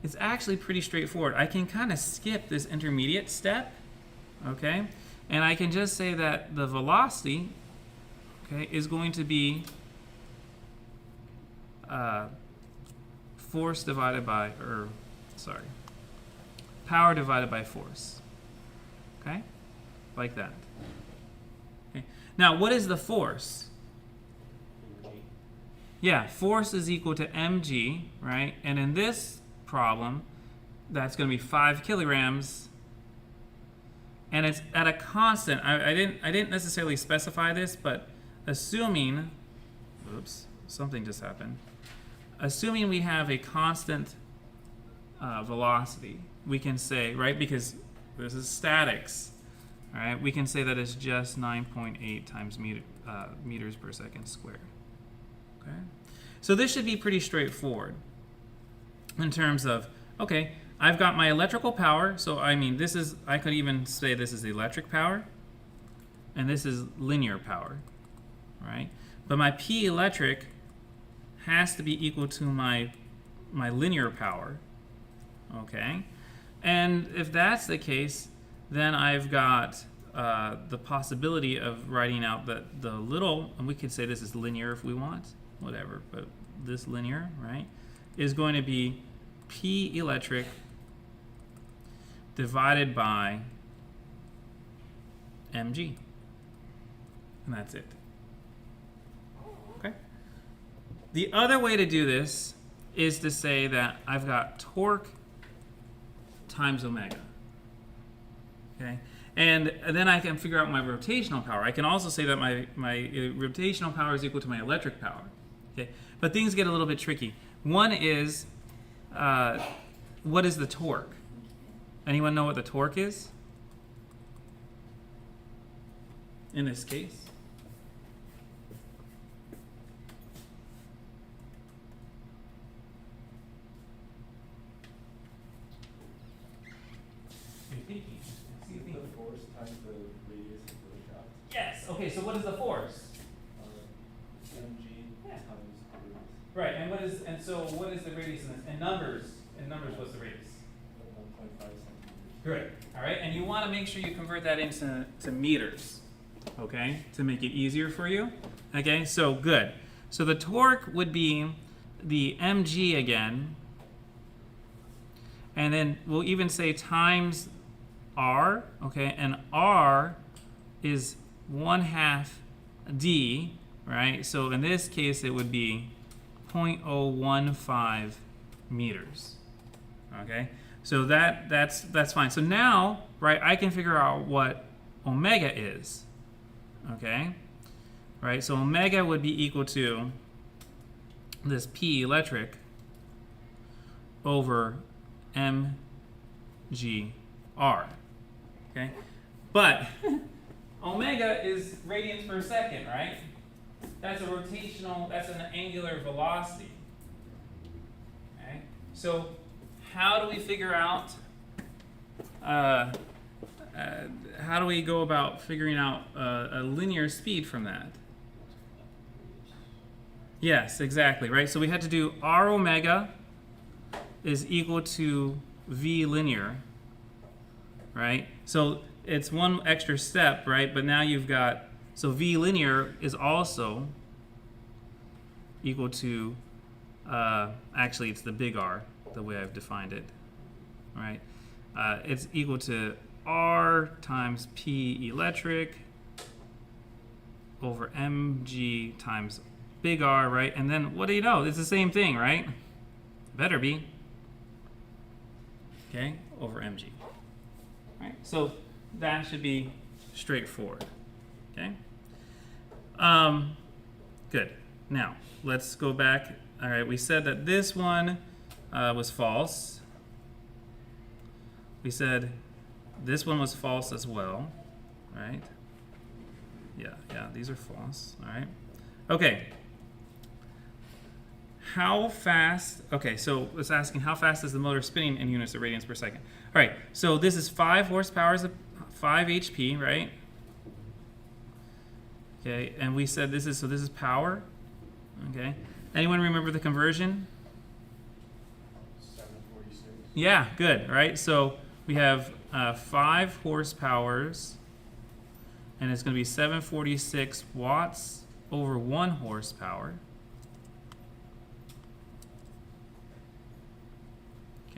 it's actually pretty straightforward. I can kind of skip this intermediate step, okay, and I can just say that the velocity, okay, is going to be force divided by, power divided by force, okay, like that. Okay. Now, what is the force? Yeah, force is equal to mg, right? And in this problem, that's going to be 5 kilograms, and it's at a constant. I didn't necessarily specify this, but assuming, oops, something just happened. Assuming we have a constant velocity, we can say, right, because this is statics, all right, we can say that it's just 9.8 times meters per second squared. Okay, so this should be pretty straightforward in terms of, okay, I've got my electrical power, so I mean I could even say this is electric power, and this is linear power, right? But my P electric has to be equal to my linear power, okay? And if that's the case, then I've got the possibility of writing out that the little, and we could say this is linear if we want, whatever, but this linear, right, is going to be P electric divided by mg, and that's it. Okay. The other way to do this is to say that I've got torque times omega. Okay, and then I can figure out my rotational power. I can also say that my rotational power is equal to my electric power. Okay, but things get a little bit tricky. One is, what is the torque? Anyone know what the torque is? in this case. You're thinking. The force times the radius of the shaft. Yes. Okay. So what is the force? Mg Yeah. times the radius. Right. And what is the radius in this? In numbers. In numbers, what's the radius? 1.5 centimeters. Great. All right. And you want to make sure you convert that into meters. Okay. To make it easier for you. Okay. So good. So the torque would be the mg again. And then we'll even say times r, okay, and r is 1/2 d, right? So in this case, it would be 0.015 meters, okay? So that's fine. So now, right, I can figure out what omega is, okay? Right, so omega would be equal to this P electric over mgr, okay? But omega is radians per second, right? That's a rotational, that's an angular velocity, okay? So how do we figure out, how do we go about figuring out a linear speed from that? Yes, exactly, right? So we had to do r omega is equal to v linear, right? So it's one extra step, right? But now you've got, so v linear is also equal to, actually it's the big R, the way I've defined it, right? It's equal to R times P electric over mg times big R, right? And then what do you know? It's the same thing, right? Better be. Okay, over mg. Right? So that should be straightforward. Okay. Good. Now let's go back. All right, we said that this one was false. We said this one was false as well, right? Yeah, these are false. All right. Okay. How fast, okay, so it's asking how fast is the motor spinning in units of radians per second. All right, so this is 5 horsepower, 5 HP, right? Okay, and we said this is power, okay? Anyone remember the conversion? 746. Yeah, good, right? So we have 5 horsepowers, and it's going to be 746 watts over 1 horsepower.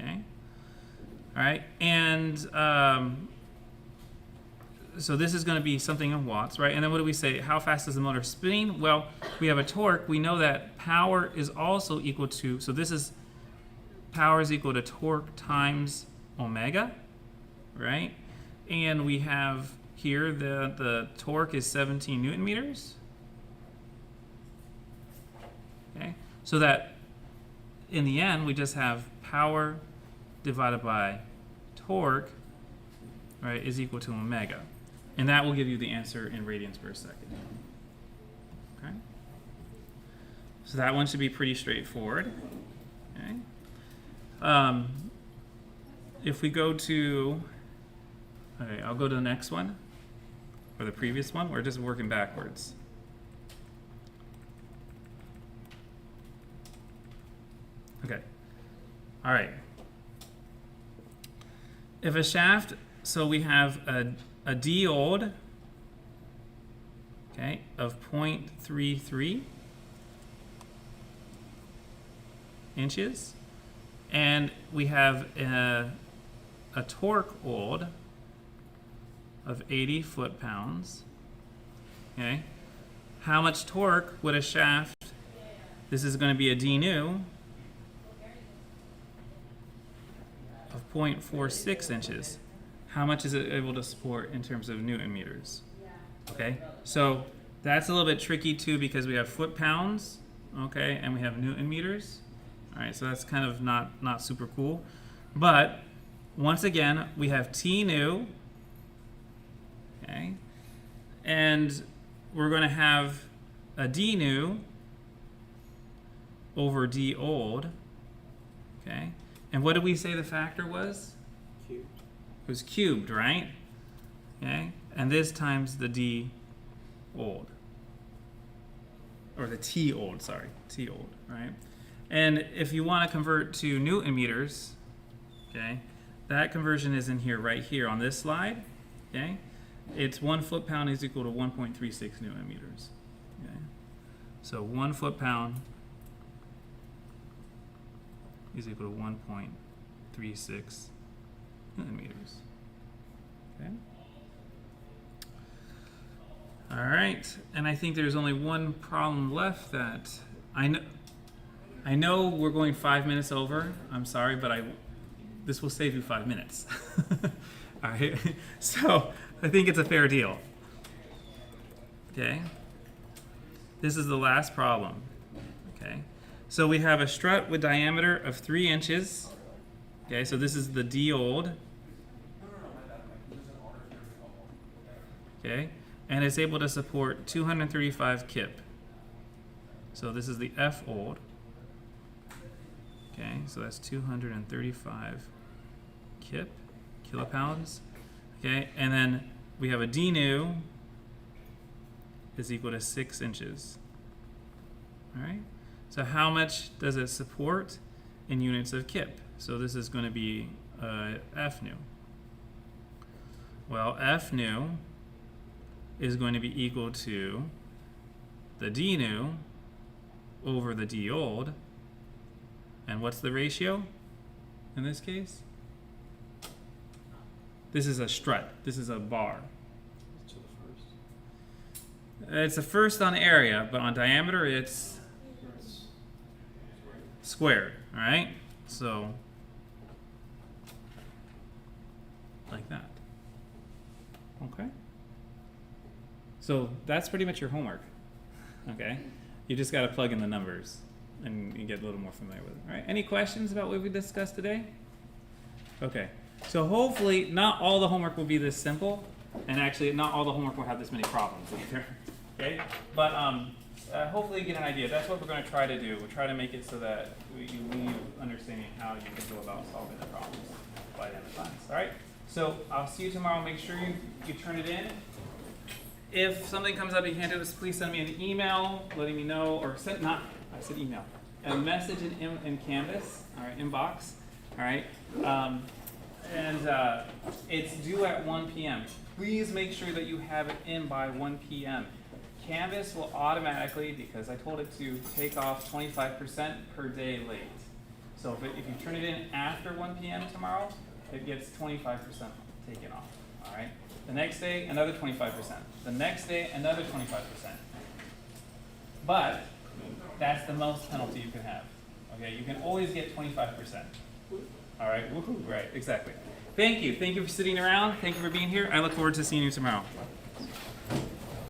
Okay. All right. And so this is going to be something in watts, right? And then what do we say? How fast is the motor spinning? Well, we have a torque. We know that power is also equal to, so this is power is equal to torque times omega, right? And we have here the torque is 17 Newton meters. Okay. So that in the end, we just have power divided by torque, right, is equal to omega. And that will give you the answer in radians per second. Okay? So that one should be pretty straightforward. Okay? If we go to, okay, I'll go to the next one, or the previous one. We're just working backwards. Okay. All right. If a shaft, so we have a diode, okay, of 0.33 inches, and we have a torque old of 80 foot-pounds. Okay. How much torque would a shaft, this is going to be a d new, of 0.46 inches. How much is it able to support in terms of Newton meters? Okay, so that's a little bit tricky too because we have foot-pounds, okay, and we have Newton meters. All right, so that's kind of not super cool. But once again, we have T new, okay, And we're going to have a D new over D old. Okay. And what did we say the factor was? Cubed. It was cubed, right? Okay. And this times the D old. Or the T old, sorry. T old, right? And if you want to convert to Newton meters, okay, that conversion is in here, right here on this slide, okay? It's 1 foot-pound is equal to 1.36 Newton meters, okay? So 1 foot-pound is equal to 1.36 Newton meters, okay? All right, and I think there's only one problem left that I know we're going 5 minutes over. I'm sorry, but this will save you 5 minutes. All right, so I think it's a fair deal. Okay, this is the last problem. Okay, so we have a strut with diameter of 3 inches. Okay, so this is the D old. Okay, and it's able to support 235 kip. So this is the F old. Okay, so that's 235 kilopounds. Okay, and then we have a D new is equal to 6 inches. All right, so how much does it support in units of kip? So this is going to be F new. Well, F new is going to be equal to the D new over the D old. And what's the ratio in this case? This is a strut. This is a bar. To the first. It's a first on area, but on diameter it's squared. All right? So, like that. Okay? So that's pretty much your homework. Okay? You just got to plug in the numbers and you get a little more familiar with it. All right. Any questions about what we discussed today? Okay. So hopefully not all the homework will be this simple, and actually not all the homework will have this many problems either. Okay. But hopefully you get an idea. That's what we're going to try to do. We'll try to make it so that you leave understanding how you can go about solving the problems by the end of class. All right. So I'll see you tomorrow. Make sure you turn it in. If something comes up and you can't do this, please send me an email letting me know, or send I said email. A message in Canvas, all right, inbox, all right, and it's due at 1 p.m. Please make sure that you have it in by 1 p.m. Canvas will automatically, because I told it to, take off 25% per day late. So if you turn it in after 1 p.m. tomorrow, it gets 25% taken off, all right? The next day, another 25%. The next day, another 25%. But that's the most penalty you can have. Okay, you can always get 25%. All right, woohoo, right, exactly. Thank you for sitting around. Thank you for being here. I look forward to seeing you tomorrow.